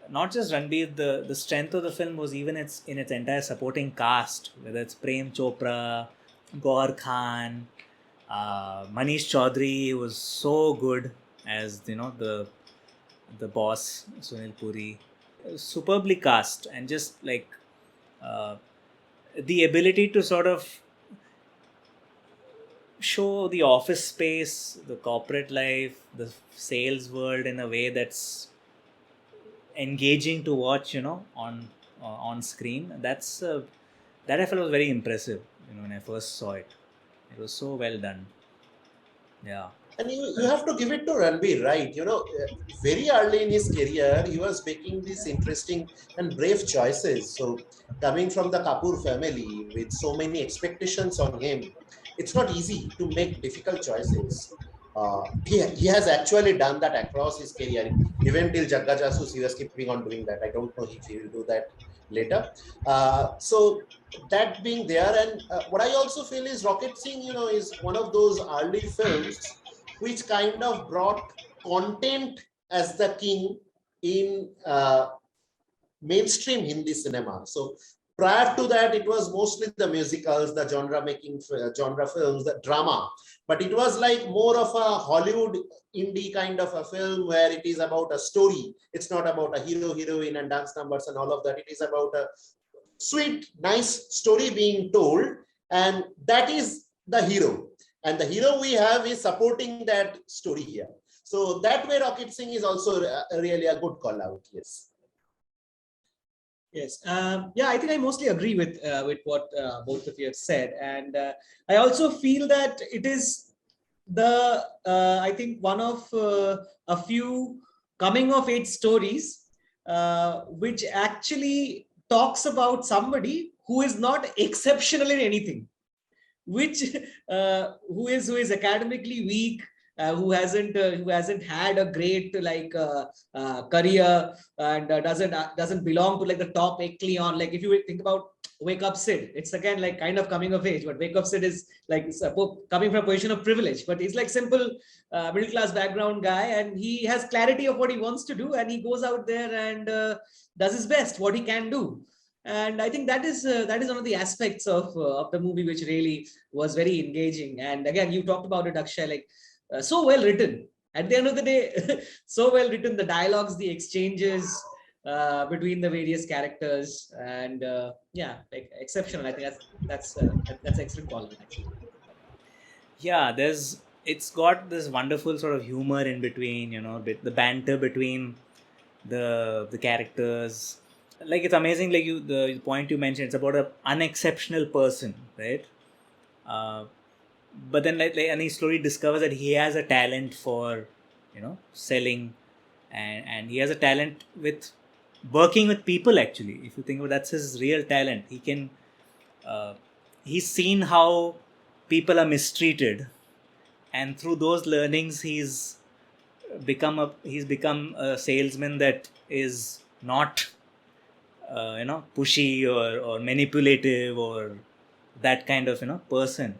not just Ranbir, the strength of the film was even in its entire supporting cast, whether it's Prem Chopra, Gaur Khan, Manish Chaudhary was so good as the boss Sunil Puri, superbly cast, and just like the ability to sort of show the office space, the corporate life, the sales world in a way that's engaging to watch, on screen. That I felt was very impressive. When I first saw it, it was so well done. Yeah. And you have to give it to Ranbir, right? Very early in his career, he was making these interesting and brave choices. So coming from the Kapoor family with so many expectations on him, it's not easy to make difficult choices. He has actually done that across his career. Even till Jagga Jasus, he was keeping on doing that. I don't know if he will do that later. So that being there, and what I also feel is Rocket Singh, is one of those early films which kind of brought content as the king in mainstream Hindi cinema. So prior to that, it was mostly the musicals, the genre films, the drama. But it was like more of a Hollywood indie kind of a film where it is about a story. It's not about a hero, heroine and dance numbers and all of that. It is about a sweet, nice story being told. And that is the hero. And the hero we have is supporting that story here. So that way, Rocket Singh is also really a good call out. Yes. Yes. I think I mostly agree with what both of you have said, and I also feel that it is I think one of a few coming of age stories which actually talks about somebody who is not exceptional in anything, which who is academically weak, who hasn't had a great career, and doesn't belong to like the top echelon. Like if you think about Wake Up Sid, it's again like kind of coming of age, but Wake Up Sid is like coming from a position of privilege, but he's like simple middle class background guy, and he has clarity of what he wants to do, and he goes out there and does his best what he can do. And I think that is one of the aspects of the movie which really was very engaging. And again, you talked about it, Akshay, like so well written. At the end of the day, so well written. The dialogues, the exchanges between the various characters, and like exceptional. I think that's excellent quality, actually. Yeah, it's got this wonderful sort of humor in between, the banter between the characters. Like it's amazing, like the point you mentioned, it's about an unexceptional person, right? But then and he slowly discovers that he has a talent for selling, and he has a talent with working with people. Actually, if you think about, that's his real talent. He can he's seen how people are mistreated, and through those learnings he's he's become a salesman that is not pushy or manipulative or that kind of person.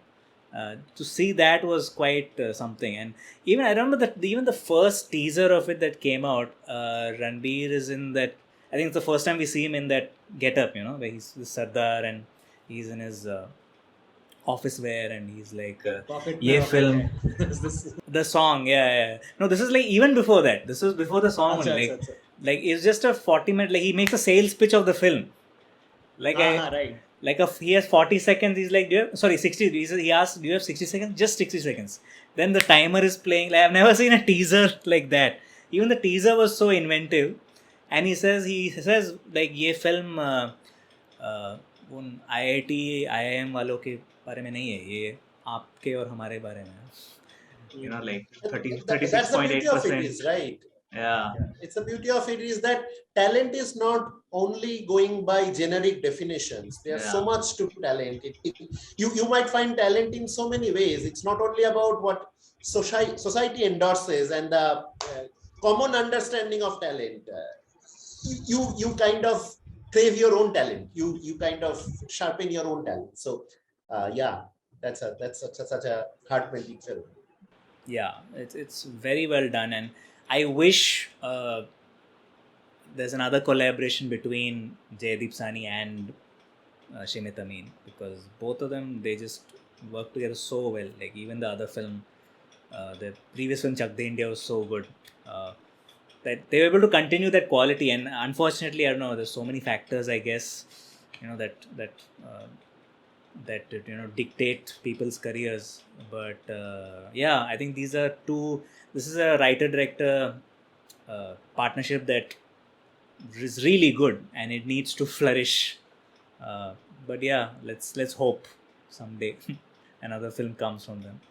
To see that was quite something. And even I remember that even the first teaser of it that came out, Ranbir is in that. I think it's the first time we see him in that get-up, where he's the Sardar and he's in his office wear and he's like, "Ye film." The song, yeah. No, this is like even before that. This was before the song. Like it's just a 40-minute. Like he makes a sales pitch of the film. Like right. Like he has 40 seconds. He's like, 60. He asks, "Do you have 60 seconds?" Just 60 seconds. Then the timer is playing. Like I've never seen a teaser like that. Even the teaser was so inventive. And he says like ये film उन IIT IIM वालों के बारे में नहीं है, ये आपके और हमारे बारे में है. Like 36.8%. That's the beauty of it is, right? Yeah. It's the beauty of it is that talent is not only going by generic definitions. There's so much to talent. You might find talent in so many ways. It's not only about what society endorses and the common understanding of talent. You kind of crave your own talent. You kind of sharpen your own talent. So that's such a heart-melting film. Yeah, it's very well done, and I wish there's another collaboration between Jaideep Sani and Shimit Amin, because both of them, they just work together so well. Like even the other film, the previous film Chak India was so good. That they were able to continue that quality, and unfortunately, I don't know, there's so many factors, I guess, that dictate people's careers. But I think these are this is a writer-director partnership that is really good, and it needs to flourish. But yeah, let's hope someday another film comes from them.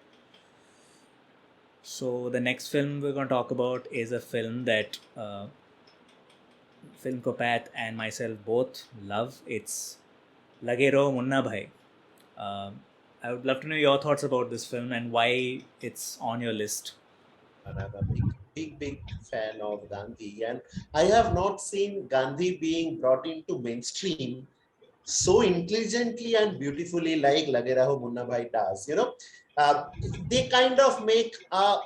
So the next film we're going to talk about is a film that Filmkopath and myself both love. It's Lage Munna Bhai. I would love to know your thoughts about this film and why it's on your list. I'm a big fan of Gandhi, and I have not seen Gandhi being brought into mainstream so intelligently and beautifully like Lage Munna Bhai does. They kind of make a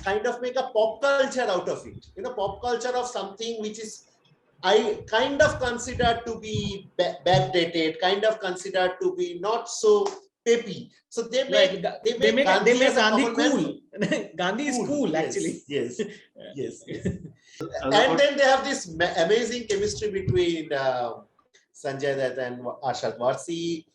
pop culture out of it. Pop culture of something which is I kind of consider to be backdated, kind of considered to be not so peppy. So they make Gandhi cool. Gandhi is cool, actually. Yes. And then they have this amazing chemistry between Sanjay Dutt and Ashal Varsi.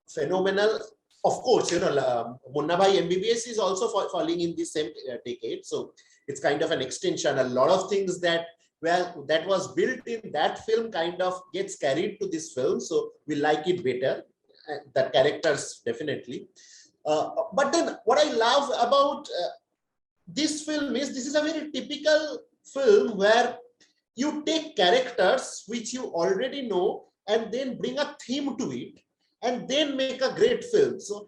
Phenomenal. Of course, Munna Bhai MBBS is also falling in the same decade. So it's kind of an extension. A lot of things that was built in that film kind of gets carried to this film. So we like it better. The characters definitely. But then what I love about this film is this is a very typical film where you take characters which you already know and then bring a theme to it and then make a great film. So,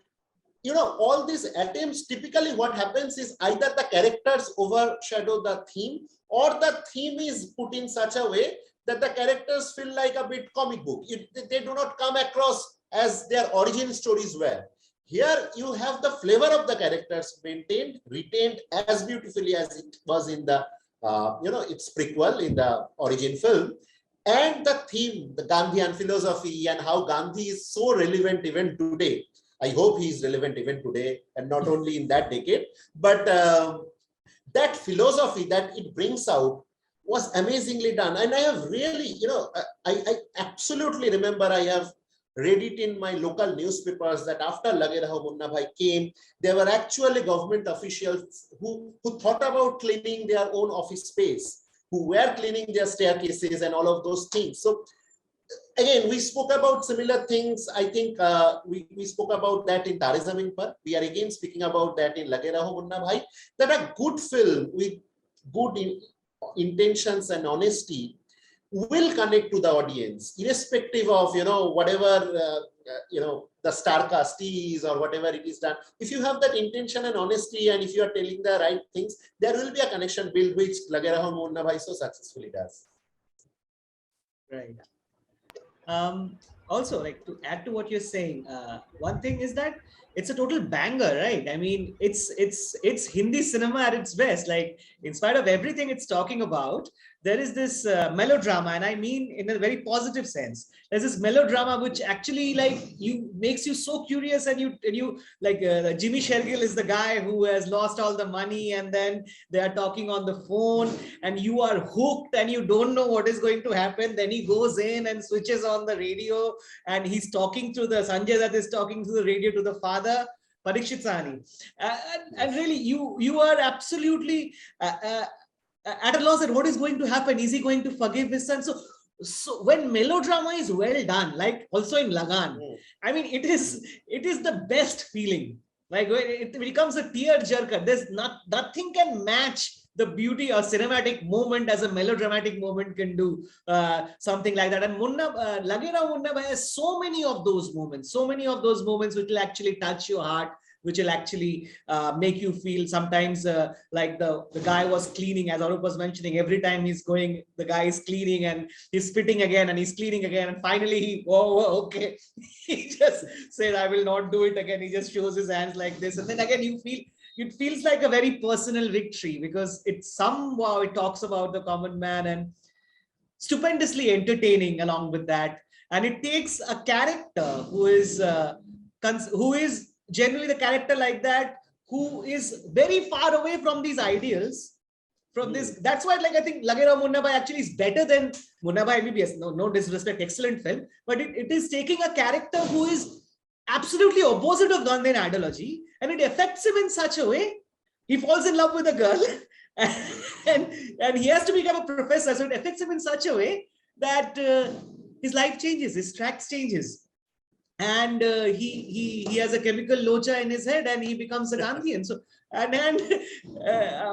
all these attempts, typically what happens is either the characters overshadow the theme or the theme is put in such a way that the characters feel like a bit comic book. They do not come across as their origin stories were. Here you have the flavor of the characters retained as beautifully as it was in the, its prequel in the origin film. And the theme, the Gandhian philosophy and how Gandhi is so relevant even today. I hope he is relevant even today and not only in that decade, but that philosophy that it brings out was amazingly done. And I have really, I absolutely remember I have read it in my local newspapers that after Lage Munna Bhai came, there were actually government officials who thought about cleaning their own office space, who were cleaning their staircases and all of those things. So again, we spoke about similar things. I think we spoke about that in Taare Zameen Par. We are again speaking about that in Lage Munna Bhai. That a good film with good intentions and honesty will connect to the audience, irrespective of, whatever, the star cast is or whatever it is done. If you have that intention and honesty, and if you are telling the right things, there will be a connection built, which Lage Raho Munna Bhai so successfully does. Right. Also, like, to add to what you're saying, one thing is that it's a total banger, right? I mean, it's Hindi cinema at its best. Like, in spite of everything it's talking about, there is this melodrama, and I mean in a very positive sense. There's this melodrama which actually, like, makes you so curious, and you like, Jimmy Shergill is the guy who has lost all the money, and then they are talking on the phone, and you are hooked, and you don't know what is going to happen. Then he goes in and switches on the radio, and he's talking to the Sanjay that is talking to the radio to the father, Parikshit Sahni. And really, you are absolutely at a loss at what is going to happen. Is he going to forgive his son? So when melodrama is well done, like also in Lagaan, I mean, it is the best feeling. Like, when it becomes a tear jerker. There's nothing can match the beauty or cinematic moment as a melodramatic moment can do, something like that. And Lage Raho Munna Bhai has so many of those moments which will actually touch your heart, which will actually make you feel sometimes like the guy was cleaning, as Arup was mentioning. Every time he's going, the guy is cleaning, and he's spitting again, and he's cleaning again, and finally okay, he just said, I will not do it again. He just shows his hands like this, and then again it feels like a very personal victory, because it talks about the common man, and stupendously entertaining along with that. And it takes a character who is generally the character like that, who is very far away from these ideals, from this. That's why, like, I think Lage Raho Munna Bhai actually is better than Munna Bhai MBBS. No disrespect, excellent film, but it is taking a character who is absolutely opposite of Gandhian ideology, and it affects him in such a way. He falls in love with a girl, and he has to become a professor. So it affects him in such a way that his life changes, his tracks changes, and he has a chemical locha in his head, and he becomes a Gandhian. So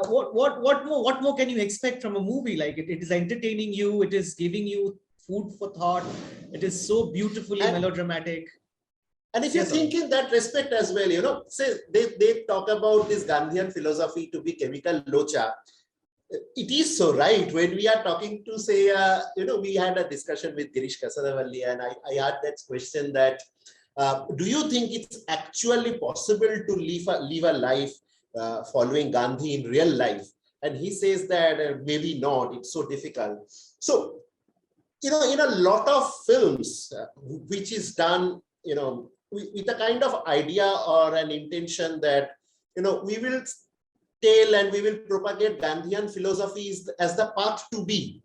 what more can you expect from a movie? Like, it is entertaining you, it is giving you food for thought, it is so beautifully melodramatic. And if you think in that respect as well, say they talk about this Gandhian philosophy to be chemical locha. It is so right. When we are talking to, say, we had a discussion with Girish Kasaravalli, and I had that question that, do you think it's actually possible to live a life following Gandhi in real life? And he says that maybe not, it's so difficult. So, in a lot of films, which is done, with a kind of idea or an intention that, we will tell and we will propagate Gandhian philosophies as the path to be.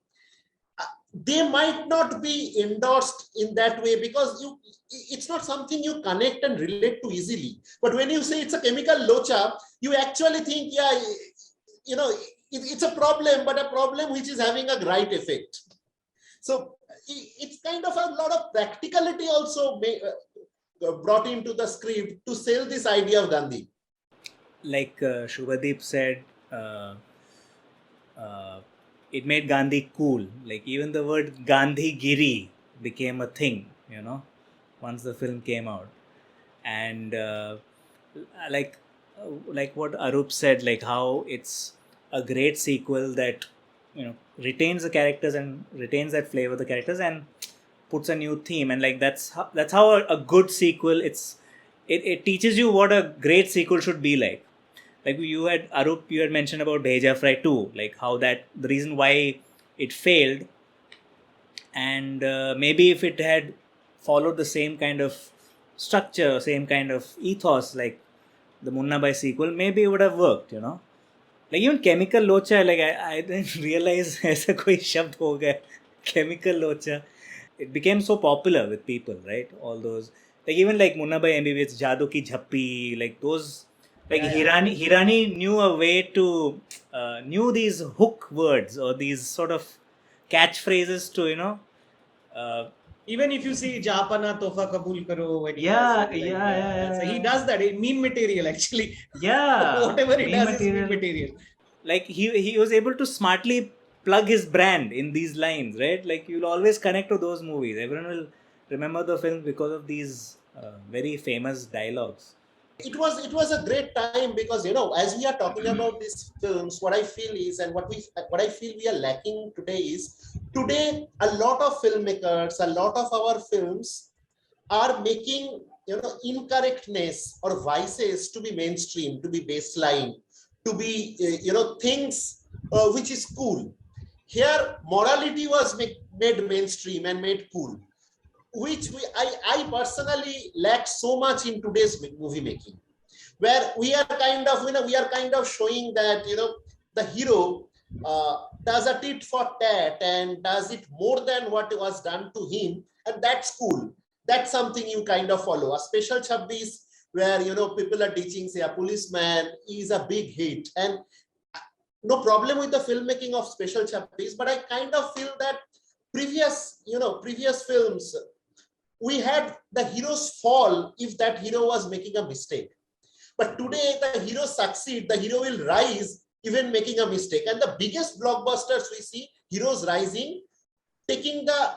They might not be endorsed in that way, because it's not something you connect and relate to easily. But when you say it's a chemical locha, you actually think, it's a problem, but a problem which is having a right effect. So it's kind of a lot of practicality also brought into the script to sell this idea of Gandhi. Like Shubhadeep said, it made Gandhi cool. Like, even the word Gandhi Giri became a thing, once the film came out. And like what Arup said, like how it's a great sequel that, retains the characters and retains that flavor of the characters and puts a new theme. And like that's how a good sequel, it teaches you what a great sequel should be like. Like Arup, you had mentioned about Bheja Fry 2, like how the reason why it failed, and maybe if it had followed the same kind of structure, same kind of ethos like the Munna Bhai sequel, maybe it would have worked, Like, even chemical locha, like I didn't realize aisa koi shabd ho gaya, chemical locha. It became so popular with people, right? All those, like, even like Munna Bhai MBBS, Jadoo Ki Jhappi, like those. Like, Hirani knew a way to knew these hook words or these sort of catchphrases to even if you see Japana Tofa Kabul Karo, when yeah. So he does that in meme material, actually. Yeah, whatever he does is meme material. Like, he was able to smartly plug his brand in these lines, right? Like you'll always connect to those movies. Everyone will remember the film because of these very famous dialogues. It was a great time because as we are talking about these films, what I feel is, and what I feel we are lacking today is, today a lot of filmmakers, a lot of our films are making incorrectness or vices to be mainstream, to be baseline, to be things which is cool. Here morality was made mainstream and made cool, which I personally lack so much in today's movie making, where we are kind of showing that the hero does a tit for tat and does it more than what was done to him, and that's cool. That's something you kind of follow. A special Chabis where people are teaching, say, a policeman is a big hit, and no problem with the filmmaking of special Chabis, but I kind of feel that previous films, we had the hero's fall if that hero was making a mistake. But today, the hero succeed, the hero will rise even making a mistake. And the biggest blockbusters we see, heroes rising, taking the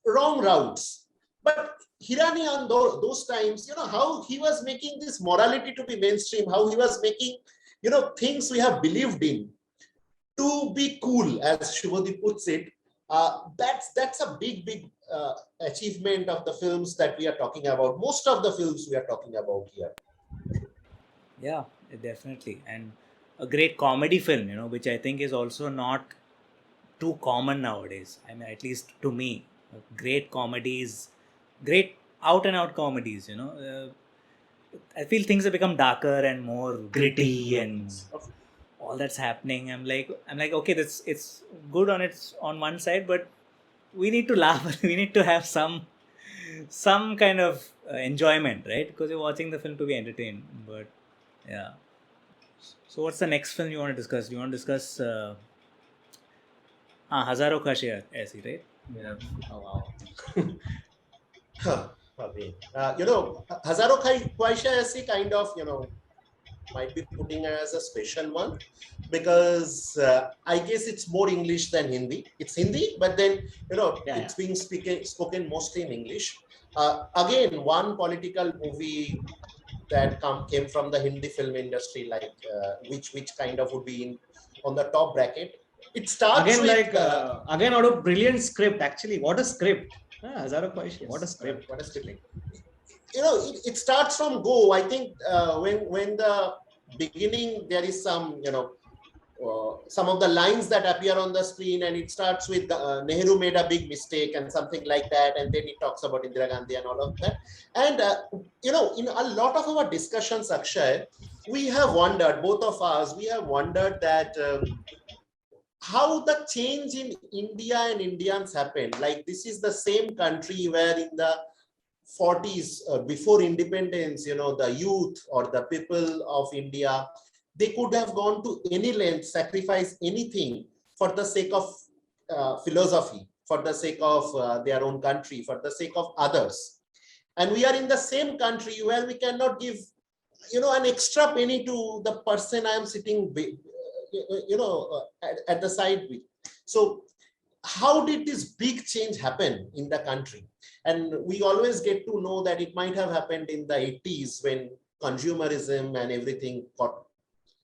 wrong routes. But Hirani on those times, how he was making this morality to be mainstream, how he was making, things we have believed in to be cool, as Shubhadeep puts it. That's a big achievement of the films that we are talking about. Most of the films we are talking about here. Yeah, definitely. And a great comedy film, which I think is also not too common nowadays. I mean, at least to me, great comedies, great out and out comedies, I feel things have become darker and more gritty and all that's happening. I'm like, okay, it's good on one side, but we need to laugh. We need to have some kind of enjoyment, right? Because you're watching the film to be entertained. But yeah. So what's the next film you want to discuss? You want to discuss Hazaaron ka Sheer, Aisi, right? Yeah. Oh, Huh. Hazaaron Khwaishein Aisi kind of, might be putting it as a special one because I guess it's more English than Hindi. It's Hindi, but then, it's being spoken mostly in English. Again, one political movie that came from the Hindi film industry, like which kind of would be on the top bracket. It starts again, with again, out of brilliant script. Actually, what a script! Hazaaron Khwaishein, what a script! What a script! It starts from go. I think when the beginning there is some some of the lines that appear on the screen, and it starts with Nehru made a big mistake and something like that, and then it talks about Indira Gandhi and all of that. And in a lot of our discussions, Akshay, we have wondered, both of us, we have wondered that how the change in India and Indians happened. Like, this is the same country where in the 40s, before independence, the youth or the people of India, they could have gone to any length, sacrifice anything for the sake of philosophy, for the sake of their own country, for the sake of others. And we are in the same country where we cannot give, an extra penny to the person I am sitting, at the side with. So how did this big change happen in the country? And we always get to know that it might have happened in the 80s when consumerism and everything got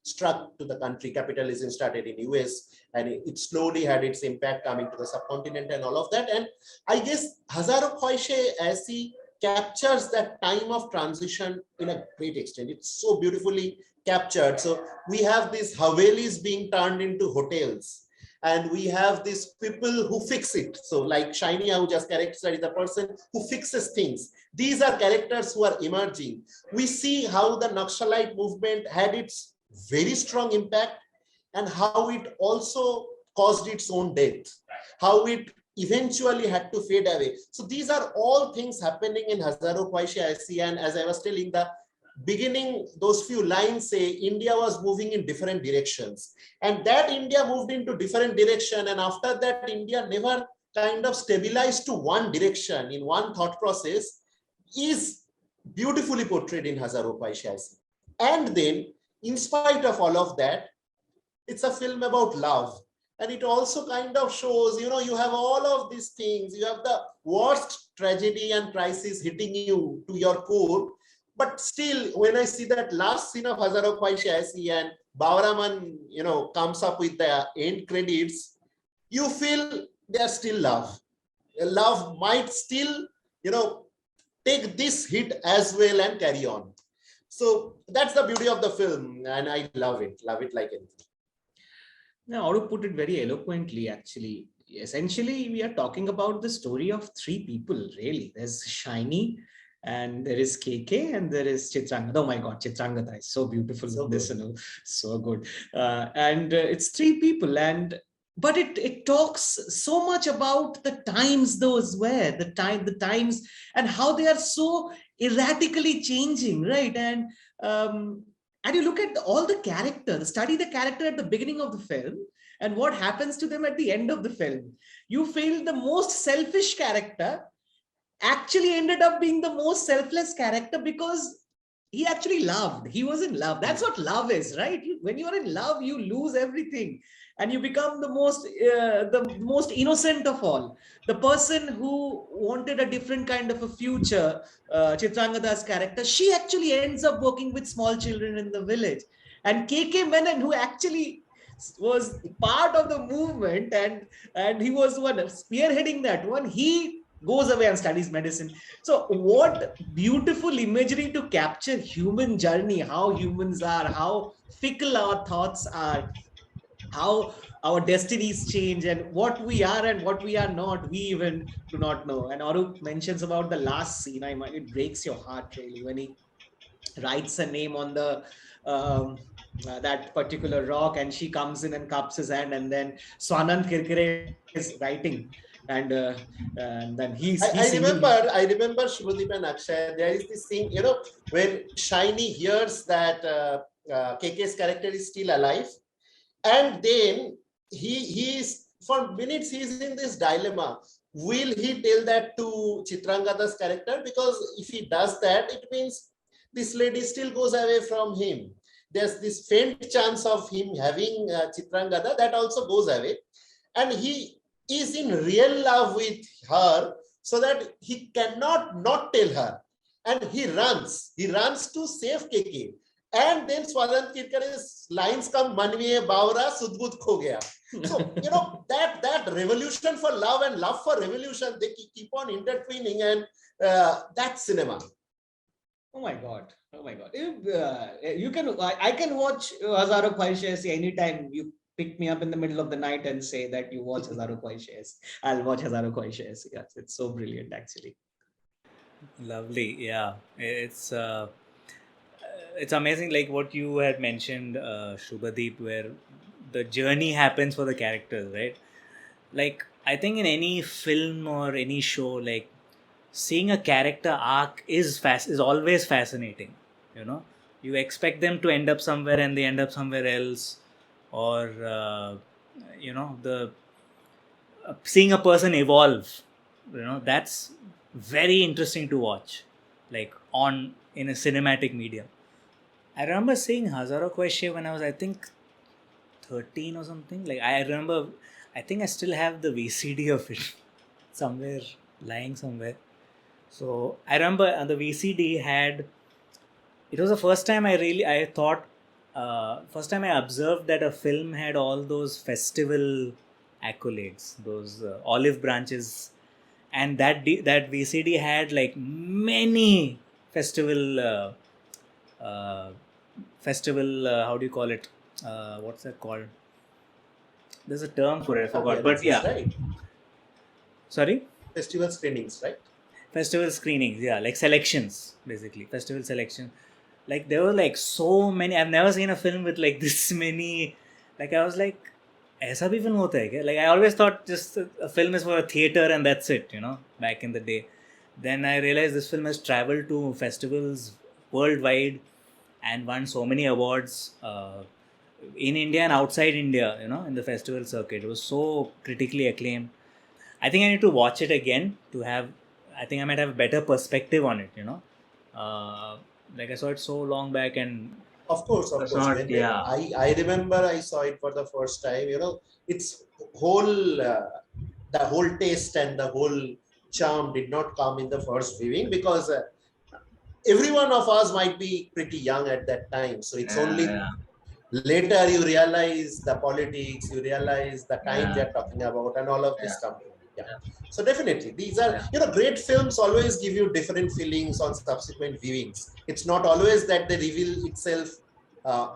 struck to the country. Capitalism started in US, and it slowly had its impact coming to the subcontinent and all of that. And I guess Hazaaron Khwaishein Aisi captures that time of transition in a great extent. It's so beautifully captured. So we have these Havelis being turned into hotels, and we have these people who fix it. So like Shiny Ahuja's character is the person who fixes things. These are characters who are emerging. We see how the Naxalite movement had its very strong impact and how it also caused its own death, how it eventually had to fade away. So these are all things happening in Hazaaron Khwaishein Aisi. And as I was telling, the beginning, those few lines say India was moving in different directions, and that India moved into different direction. And after that, India never kind of stabilized to one direction in one thought process is beautifully portrayed in Hazaaron Khwaishein Aisi. And then, in spite of all of that, it's a film about love. And it also kind of shows, you have all of these things. You have the worst tragedy and crisis hitting you to your core. But still, when I see that last scene of Hazaaron Khwaishein and Bawraman, comes up with the end credits, you feel there's still love. Love might still, take this hit as well and carry on. So that's the beauty of the film, and I love it like anything. Now, Arup put it very eloquently, actually. Essentially, we are talking about the story of three people, really. There's Shiny, and there is KK, and there is Chitrangada. Oh my God, Chitrangada is so beautiful. So This, good. so good. And it's three people, but it talks so much about the times those were, the times, and how they are so erratically changing, right? And you look at all the characters, study the character at the beginning of the film, and what happens to them at the end of the film. You feel the most selfish character actually ended up being the most selfless character because he actually loved. He was in love. That's what love is, right? When you're in love, you lose everything, and you become the most innocent of all. The person who wanted a different kind of a future, Chitrangada's character, she actually ends up working with small children in the village. And KK Menon, who actually was part of the movement, and he was one spearheading that one, he goes away and studies medicine. So what beautiful imagery to capture human journey, how humans are, how fickle our thoughts are, how our destinies change, and what we are and what we are not, we even do not know. And Arup mentions about the last scene. It breaks your heart, really, when he writes a name on the that particular rock, and she comes in and cups his hand, and then Swanand Kirkire is writing, and then he's singing. I remember Shubhadeep and Akshay. There is this scene, when Shiny hears that KK's character is still alive, and then he's for minutes he's in this dilemma. Will he tell that to Chitrangada's character? Because if he does that, it means this lady still goes away from him. There's this faint chance of him having Chitrangada that also goes away, and he is in real love with her, so that he cannot not tell her, and he runs to save KK. And then Swanand Kirkare's lines come, Manviye Bawra Sudbud Kho Gaya. So, that revolution for love and love for revolution, they keep on intertwining, and that's cinema. Oh my God. You can, I can watch Hazaaron Khwaishein anytime you pick me up in the middle of the night and say that you watch Hazaaron Khwaishein. I'll watch Hazaaron Khwaishein. Yes, it's so brilliant, actually. Lovely, yeah. It's amazing, like what you had mentioned, Shubhadeep, where the journey happens for the characters, right? Like, I think in any film or any show, like seeing a character arc is always fascinating. You expect them to end up somewhere and they end up somewhere else, or the seeing a person evolve. That's very interesting to watch, like in a cinematic medium. I remember seeing Hazaaron Khwaishein when I was, I think, 13 or something. Like, I remember, I think I still have the VCD of it somewhere, lying somewhere. So I remember the VCD had, it was the first time I thought, first time I observed that a film had all those festival accolades, those olive branches, and that VCD had like many festival, how do you call it? What's that called? There's a term for it, I forgot. But yeah. Right. Sorry? Festival screenings, right? Festival screenings, yeah, like selections, basically. Festival selection. Like, there were like so many. I've never seen a film with like this many. Like, I was like, ऐसा भी film होता है क्या? Like, I always thought just a film is for a theater and that's it, back in the day. Then I realized this film has traveled to festivals worldwide and won so many awards in India and outside India, in the festival circuit. It was so critically acclaimed. I think I need to watch it again to have, I think I might have a better perspective on it, like I saw it so long back, and Of course, of was course. not, When yeah. I remember I saw it for the first time, its whole, the whole taste and the whole charm did not come in the first viewing, because every one of us might be pretty young at that time. So it's only Yeah, later you realize the politics, you realize the time yeah, they're talking about, and all of this yeah, come to me. Yeah. yeah, So definitely, these are, yeah. great films always give you different feelings on subsequent viewings. It's not always that they reveal itself uh,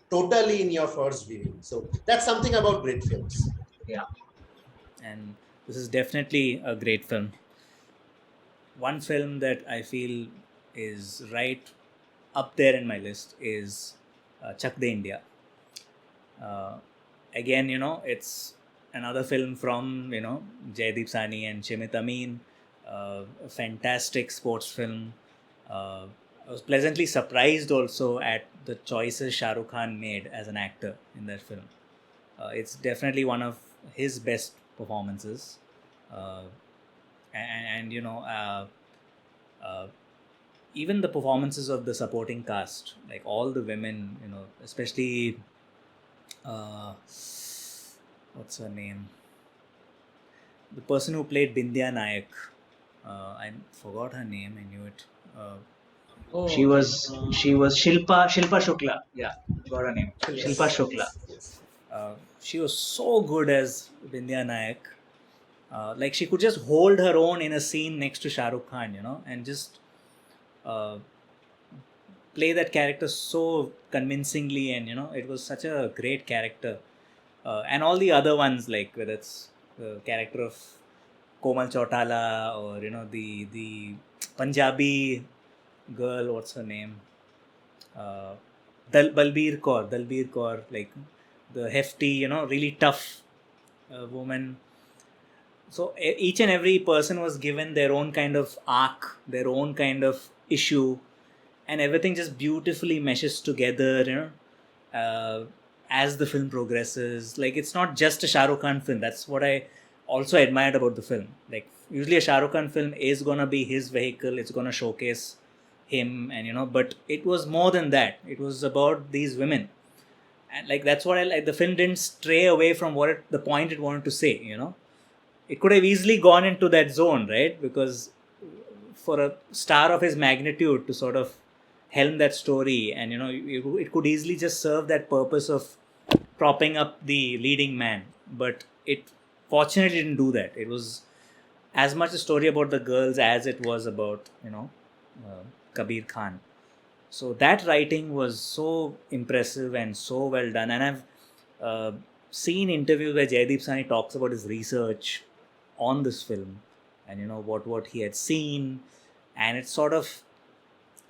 totally in your first viewing. So that's something about great films. Yeah. And this is definitely a great film. One film that I feel is right up there in my list is Chak De India. Uh, Again, it's another film from, Jaideep Sani and Shimit Amin. A fantastic sports film. I was pleasantly surprised also at the choices Shah Rukh Khan made as an actor in that film. It's definitely one of his best performances. Uh, and even the performances of the supporting cast, like all the women, especially what's her name, the person who played Bindya Nayak, I forgot her name. I knew it. Oh, She okay. was Shilpa Shukla. Yeah, got her name. Shilpa Yes, Shukla. yes, yes. She was so good as Bindya Nayak. Like she could just hold her own in a scene next to Shah Rukh Khan, and just uh, play that character so convincingly, and it was such a great character. And all the other ones, like whether it's the character of Komal Chautala, or the Punjabi girl, what's her name? Uh, Dalbir Kaur, like the hefty, really tough woman. So each and every person was given their own kind of arc, their own kind of issue, and everything just beautifully meshes together, as the film progresses. Like it's not just a Shah Rukh Khan film. That's what I also admired about the film. Like usually a Shah Rukh Khan film is gonna be his vehicle. It's gonna showcase him, and but it was more than that. It was about these women, and like that's what I like. The film didn't stray away from the point it wanted to say. It could have easily gone into that zone, right? Because for a star of his magnitude to sort of helm that story, and it could easily just serve that purpose of propping up the leading man, but it fortunately didn't do that. It was as much a story about the girls as it was about Kabir Khan. So that writing was so impressive and so well done. And I've seen interviews where Jaideep Sani talks about his research on this film, and what he had seen, and it's sort of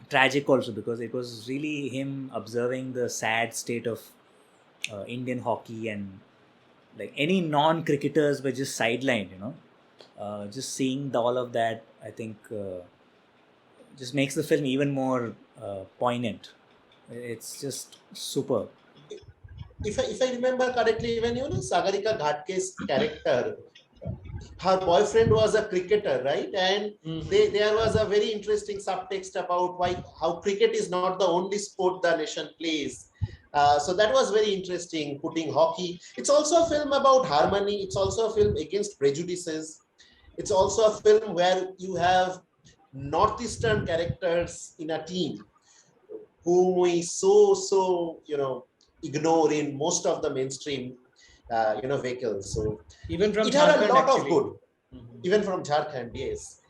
tragic also, because it was really him observing the sad state of Indian hockey, and like any non-cricketers were just sidelined. Just seeing all of that, I think, just makes the film even more poignant. It's just superb. If I remember correctly, even Sagarika Ghatke's character, her boyfriend was a cricketer, right? And there was a very interesting subtext about how cricket is not the only sport the nation plays. So that was very interesting, putting hockey. It's also a film about harmony. It's also a film against prejudices. It's also a film where you have Northeastern characters in a team whom we so ignore in most of the mainstream vehicles. So Even from it had a Jharkhand, lot of actually. good, even from Jharkhand. Yes,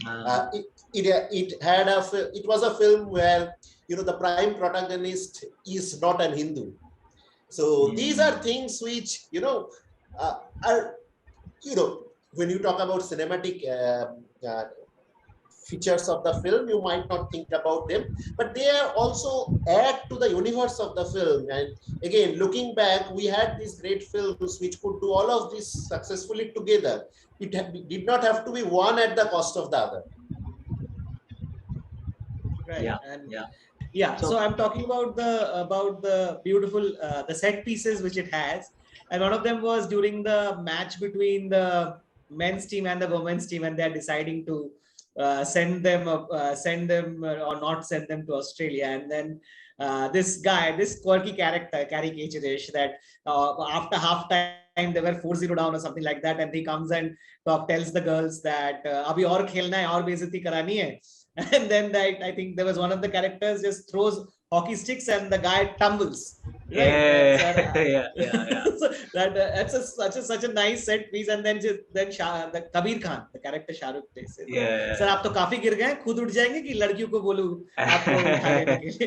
it was a film where the prime protagonist is not an Hindu. So these are things which are when you talk about cinematic features of the film, you might not think about them, but they are also add to the universe of the film. And again, looking back, we had these great films which could do all of this successfully together. It did not have to be one at the cost of the other. Right. Yeah, And yeah. so I'm talking about the beautiful the set pieces which it has, and one of them was during the match between the men's team and the women's team, and they're deciding to send them or not send them to Australia. And then this guy, this quirky character, caricaturish, that after half time they were 4-0 down or something like that, and he comes and tells the girls that abhi aur khelna hai, aur बेइज्जती karani hai. And then that, I think there was one of the characters just throws hockey sticks and the guy tumbles. Right? So that's such a nice set piece. And then the Kabir Khan, the character Shah Rukh plays. Sir, आप तो काफी गिर गए, खुद उठ जाएंगे कि लड़कियों को बोलूं आपको उठा लेने के लिए.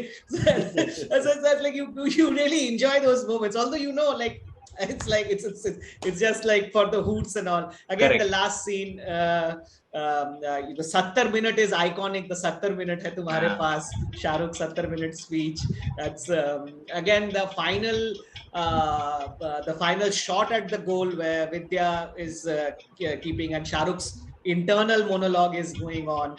So that's like you really enjoy those moments, although like it's just like for the hoots and all. Again, correct. The last scene, the 70 minute is iconic. The 70 minute hai tumhare paas, Shah Rukh 70 minute speech. That's again the final shot at the goal where Vidya is keeping and Shah Rukh's internal monologue is going on.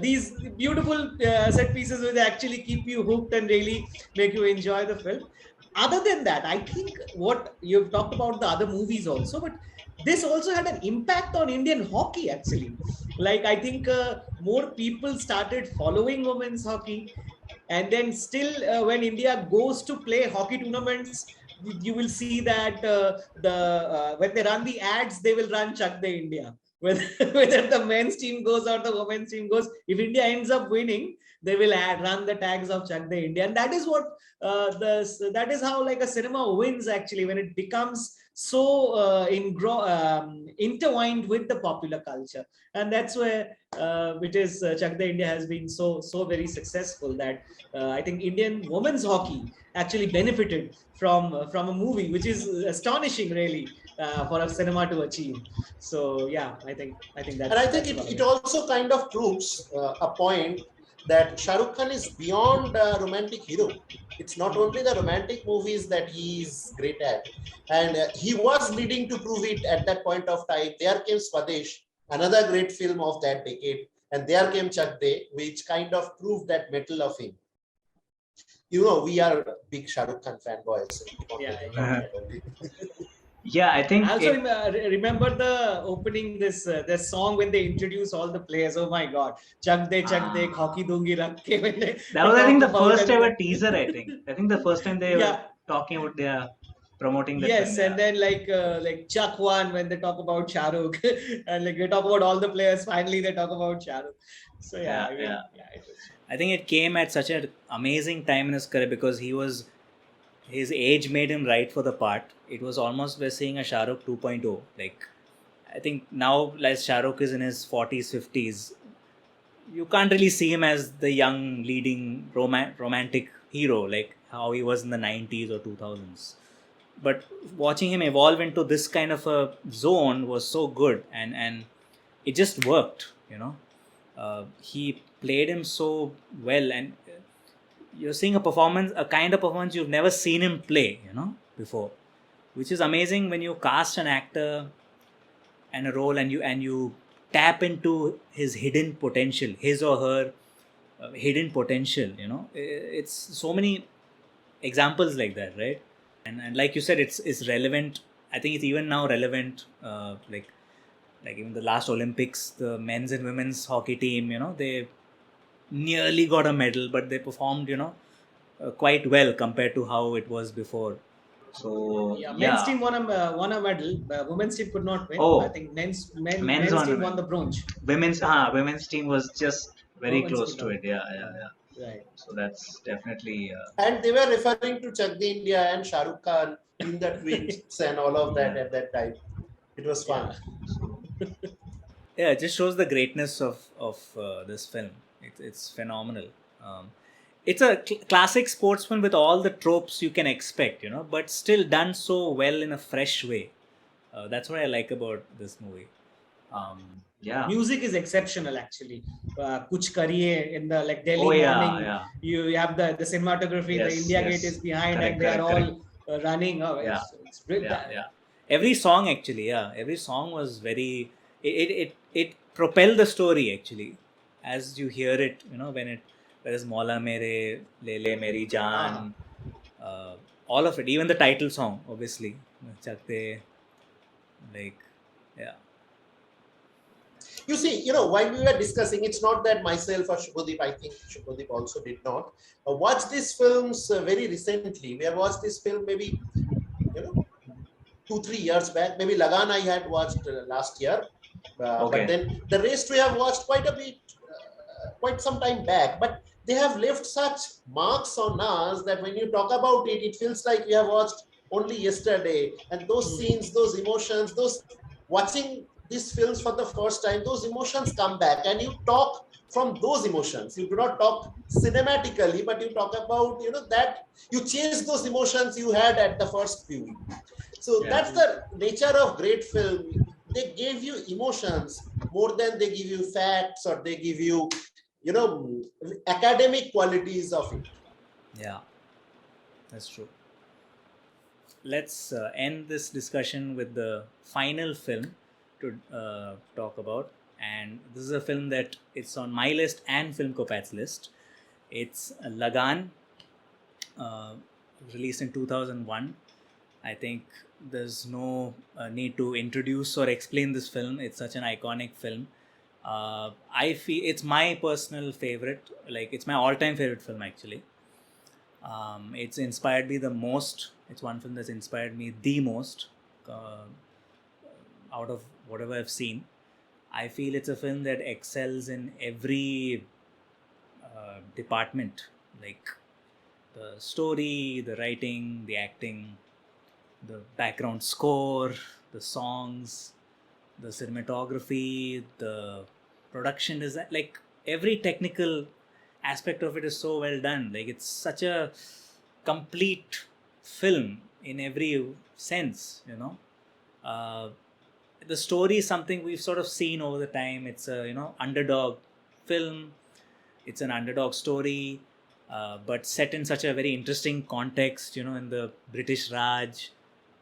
These beautiful set pieces will actually keep you hooked and really make you enjoy the film. Other than that, I think what you've talked about the other movies also, but this also had an impact on Indian hockey actually. Like I think more people started following women's hockey, and then still when India goes to play hockey tournaments, you will see that when they run the ads, they will run Chak De India. Whether the men's team goes or the women's team goes, if India ends up winning, they will run the tags of Chak De India. And that is what that is how like a cinema wins actually, when it becomes so intertwined with the popular culture. And that's where it is Chak De India has been so very successful that I think Indian women's hockey actually benefited from a movie, which is astonishing really for a cinema to achieve. So yeah, I think that's, and I think it also kind of proves a point that Shah Rukh Khan is beyond a romantic hero. It's not only the romantic movies that he is great at, and he was leading to prove it at that point of time. There came Swadesh, another great film of that decade, and there came Chak De, which kind of proved that mettle of him. We are big Shah Rukh Khan fanboys. Yeah, I think. I also remember the opening this song when they introduce all the players. Oh my God, Chak De, hockey dungi rakh ke. That was, I think, the first ever teaser. I think the first time they were talking about their promoting the yes, film, and then like Chak 1 when they talk about Shah Rukh, and like they talk about all the players. Finally, they talk about Shah Rukh. So I think it came at such an amazing time in his career because his age made him right for the part. It was almost we're seeing a Shah Rukh 2.0. Like, I think now, like Shah Rukh is in his 40s, 50s, you can't really see him as the young leading romantic hero like how he was in the 90s or 2000s. But watching him evolve into this kind of a zone was so good, and it just worked. He played him so well, and you're seeing a kind of performance you've never seen him play, before, which is amazing when you cast an actor and a role and you tap into his hidden potential, his or her hidden potential. It's so many examples like that, right? And like you said, it's relevant. I think it's even now relevant. Like even the last Olympics, the men's and women's hockey team, they nearly got a medal, but they performed, quite well compared to how it was before. So men's team won a medal. Women's team could not win. I think men's team won the bronze. Women's team was just very close to it. Yeah. Right. So that's definitely. And they were referring to Chak De India and Shah Rukh Khan in the tweets and all of that at that time. It was fun. Yeah, it just shows the greatness of this film. It's phenomenal. It's a classic sports film with all the tropes you can expect, but still done so well in a fresh way. That's what I like about this movie. Music is exceptional actually. Kuch Kariye in the Delhi morning. Yeah. You have the cinematography. The India Gate is behind, and they are all running. It's brilliant. Every song actually, every song was very. It propelled the story actually, as you hear it. When there's Maula Mere, Lele Meri Jaan, all of it, even the title song, obviously, Chak De, You see, while we were discussing, it's not that myself or Shubhadeep, I think Shubhadeep also did not watch these films very recently. We have watched this film maybe, 2-3 years back. Maybe Lagaan I had watched last year. But then the rest we have watched quite a bit, quite some time back. But they have left such marks on us that when you talk about it, it feels like we have watched only yesterday. And those scenes, those emotions, those watching these films for the first time, those emotions come back and you talk from those emotions. You do not talk cinematically, but you talk about, that you chase those emotions you had at the first viewing. So that's the nature of great film. They give you emotions more than they give you facts or they give you, academic qualities of it. Yeah, that's true. Let's end this discussion with the final film to talk about. And this is a film that it's on my list and Filmkopath's list. It's Lagaan, released in 2001. I think there's no need to introduce or explain this film. It's such an iconic film. I feel it's my personal favorite. Like, it's my all-time favorite film, actually. It's inspired me the most. It's one film that's inspired me the most out of whatever I've seen. I feel it's a film that excels in every department, like the story, the writing, the acting, the background score, the songs, the cinematography, the production design, like every technical aspect of it is so well done. Like, it's such a complete film in every sense, the story is something we've sort of seen over the time. It's a underdog film. It's an underdog story, but set in such a very interesting context, in the British Raj,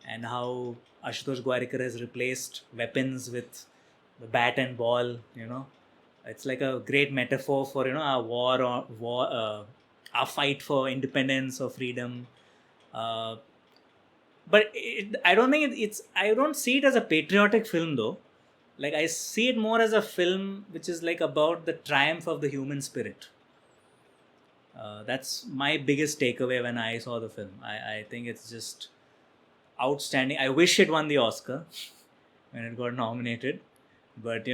and how Ashutosh Gowariker has replaced weapons with the bat and ball. It's like a great metaphor for our our fight for independence or freedom. But I don't think I don't see it as a patriotic film, though. Like, I see it more as a film which is like about the triumph of the human spirit. That's my biggest takeaway when I saw the film. I think it's just outstanding. I wish it won the Oscar when it got nominated, but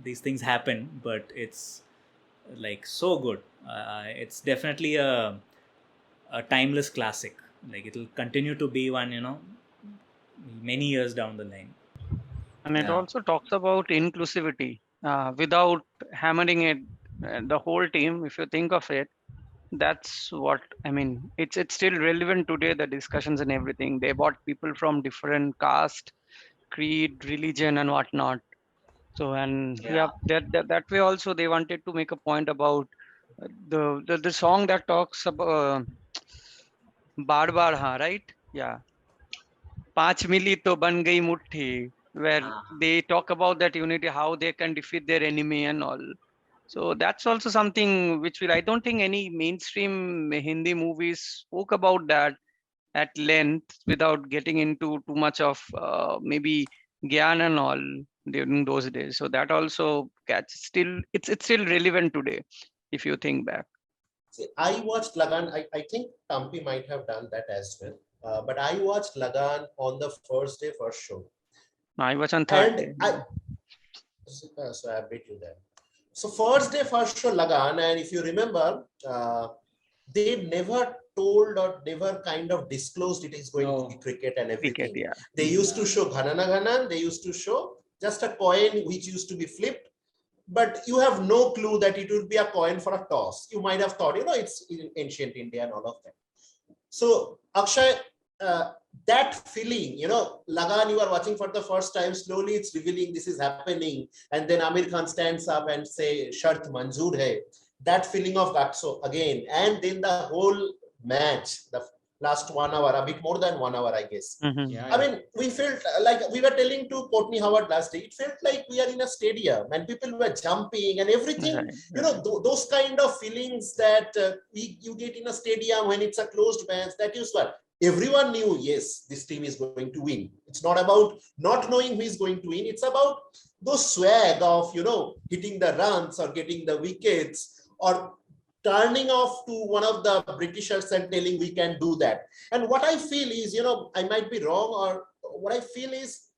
these things happen. But it's like so good. It's definitely a timeless classic. Like, it'll continue to be one, many years down the line. And it also talks about inclusivity without hammering it. The whole team, if you think of it, that's what I mean. It's still relevant today. The discussions and everything. They brought people from different caste, creed, religion, and whatnot. So that way also they wanted to make a point about the song that talks about Baar Baar Ha, right? Yeah. 5 मिली तो बन गई मुट्ठी, where they talk about that unity, how they can defeat their enemy and all. So that's also something which I don't think any mainstream Hindi movies spoke about that at length without getting into too much of maybe gyan and all during those days. So that also it's still relevant today if you think back. See, I watched Lagaan. I think Tampi might have done that as well. But I watched Lagaan on the first day, first show. I was on third day. So I beat you there. So first day, first show Lagaan, and if you remember, they never told or never kind of disclosed it is going to be cricket and everything. They used to show Ghanana Ghanan, they used to show just a coin which used to be flipped, but you have no clue that it would be a coin for a toss. You might have thought, it's in ancient India and all of that. So Akshay, that feeling, Lagaan, you are watching for the first time, slowly it's revealing this is happening, and then Amir Khan stands up and say, Shart Manzoor hai. That feeling of Gatso again, and then the whole match, the last 1 hour, a bit more than 1 hour, I guess. I mean, we felt like we were telling to Courtney Howard last day, it felt like we are in a stadium and people were jumping and everything. Those kind of feelings that you get in a stadium when it's a closed match, that is what. everyone knew, yes, this team is going to win. It's not about not knowing who is going to win. It's about those swag of, hitting the runs or getting the wickets or turning off to one of the Britishers and telling we can do that. And what I feel is, I might be wrong, or what I feel is,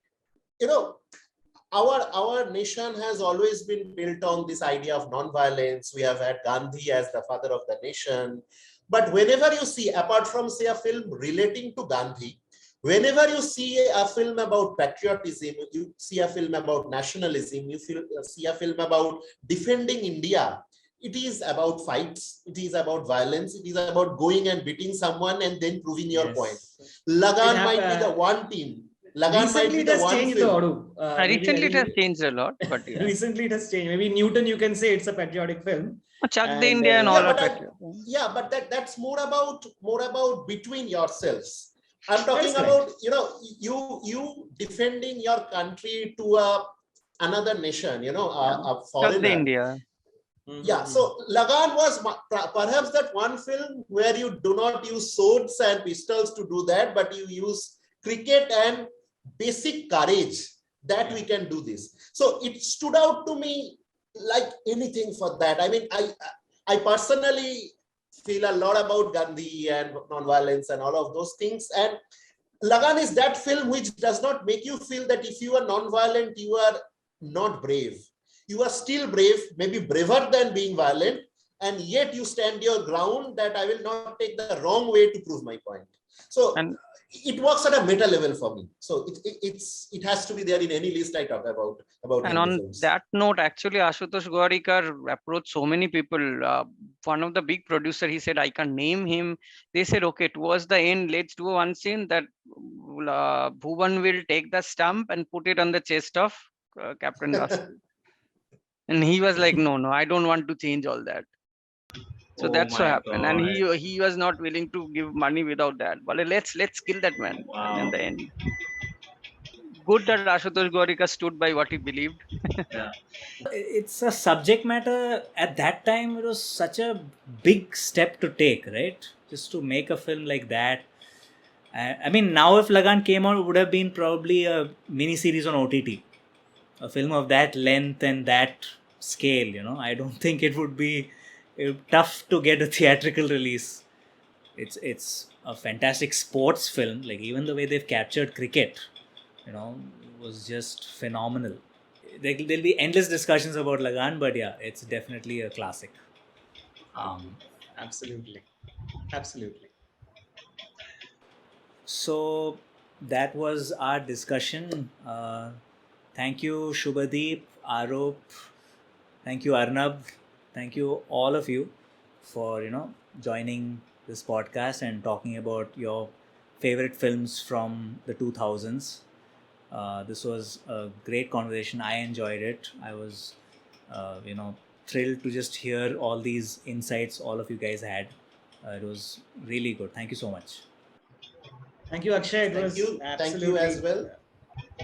our nation has always been built on this idea of non-violence. We have had Gandhi as the father of the nation. But whenever you see, apart from say a film relating to Gandhi, whenever you see a film about patriotism, you see a film about nationalism, see a film about defending India, it is about fights, it is about violence, it is about going and beating someone and then proving your point. Lagaan might be the one team. Lagaan might be the one film. Recently it has changed a lot, but yeah. Recently it has changed. Maybe Newton, you can say it's a patriotic film. Chak the India and all are patriotic. Yeah, but that's more about between yourselves. I'm talking about, you defending your country to another nation, a foreigner. Chak the India. Yeah, so Lagaan was perhaps that one film where you do not use swords and pistols to do that, but you use cricket and basic courage that we can do this. So it stood out to me like anything for that. I mean, I personally feel a lot about Gandhi and non-violence and all of those things. And Lagaan is that film which does not make you feel that if you are non-violent, you are not brave. You are still brave, maybe braver than being violent, and yet you stand your ground that I will not take the wrong way to prove my point. So it works at a meta level for me. So it has to be there in any list I talk about. And on films. That note, actually, Ashutosh Gowariker approached so many people. One of the big producer, he said, I can name him. They said, okay, towards the end, let's do one scene that Bhuvan will take the stump and put it on the chest of Captain Russell. And he was like, no, I don't want to change all that. So that's what happened. God. And he was not willing to give money without that. But let's kill that man. Wow. In the end. Good that Ashutosh Gowariker stood by what he believed. Yeah. It's a subject matter. At that time, it was such a big step to take, right? Just to make a film like that. I mean, now if Lagaan came out, it would have been probably a mini series on OTT. A film of that length and that scale, I don't think it would be tough to get a theatrical release. It's a fantastic sports film. Like even the way they've captured cricket, was just phenomenal. There'll be endless discussions about Lagaan, but yeah, it's definitely a classic. Absolutely. So that was our discussion. Thank you, Shubhadeep, Arup. Thank you, Arnab. Thank you, all of you, for joining this podcast and talking about your favorite films from the 2000s. This was a great conversation. I enjoyed it. I was, thrilled to just hear all these insights all of you guys had. It was really good. Thank you so much. Thank you, Akshay. Thank you as well.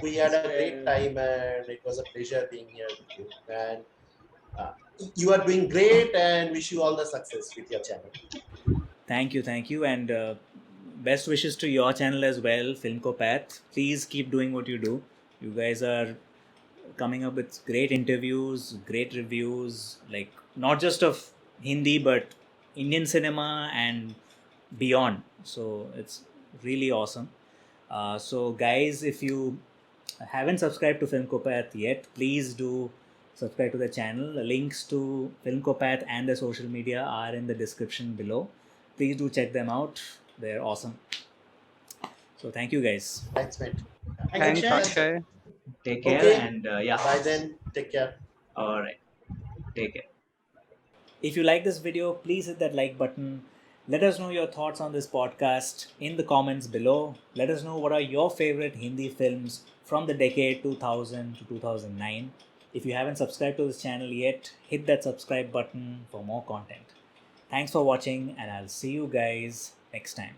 We had a great time and it was a pleasure being here with you. And you are doing great and wish you all the success with your channel. Thank you. And best wishes to your channel as well, Filmkopath. Please keep doing what you do. You guys are coming up with great interviews, great reviews, like not just of Hindi, but Indian cinema and beyond. So it's really awesome. So guys, if you haven't subscribed to Filmkopath yet, please do subscribe to the channel. The links to Filmkopath and the social media are in the description below. Please do check them out. They're awesome. So thank you guys. Thanks, mate. Thanks, Akshay. Take care and yeah. Bye then. Take care. All right. Take care. If you like this video, please hit that like button. Let us know your thoughts on this podcast in the comments below. Let us know what are your favorite Hindi films from the decade 2000 to 2009. If you haven't subscribed to this channel yet, hit that subscribe button for more content. Thanks for watching and I'll see you guys next time.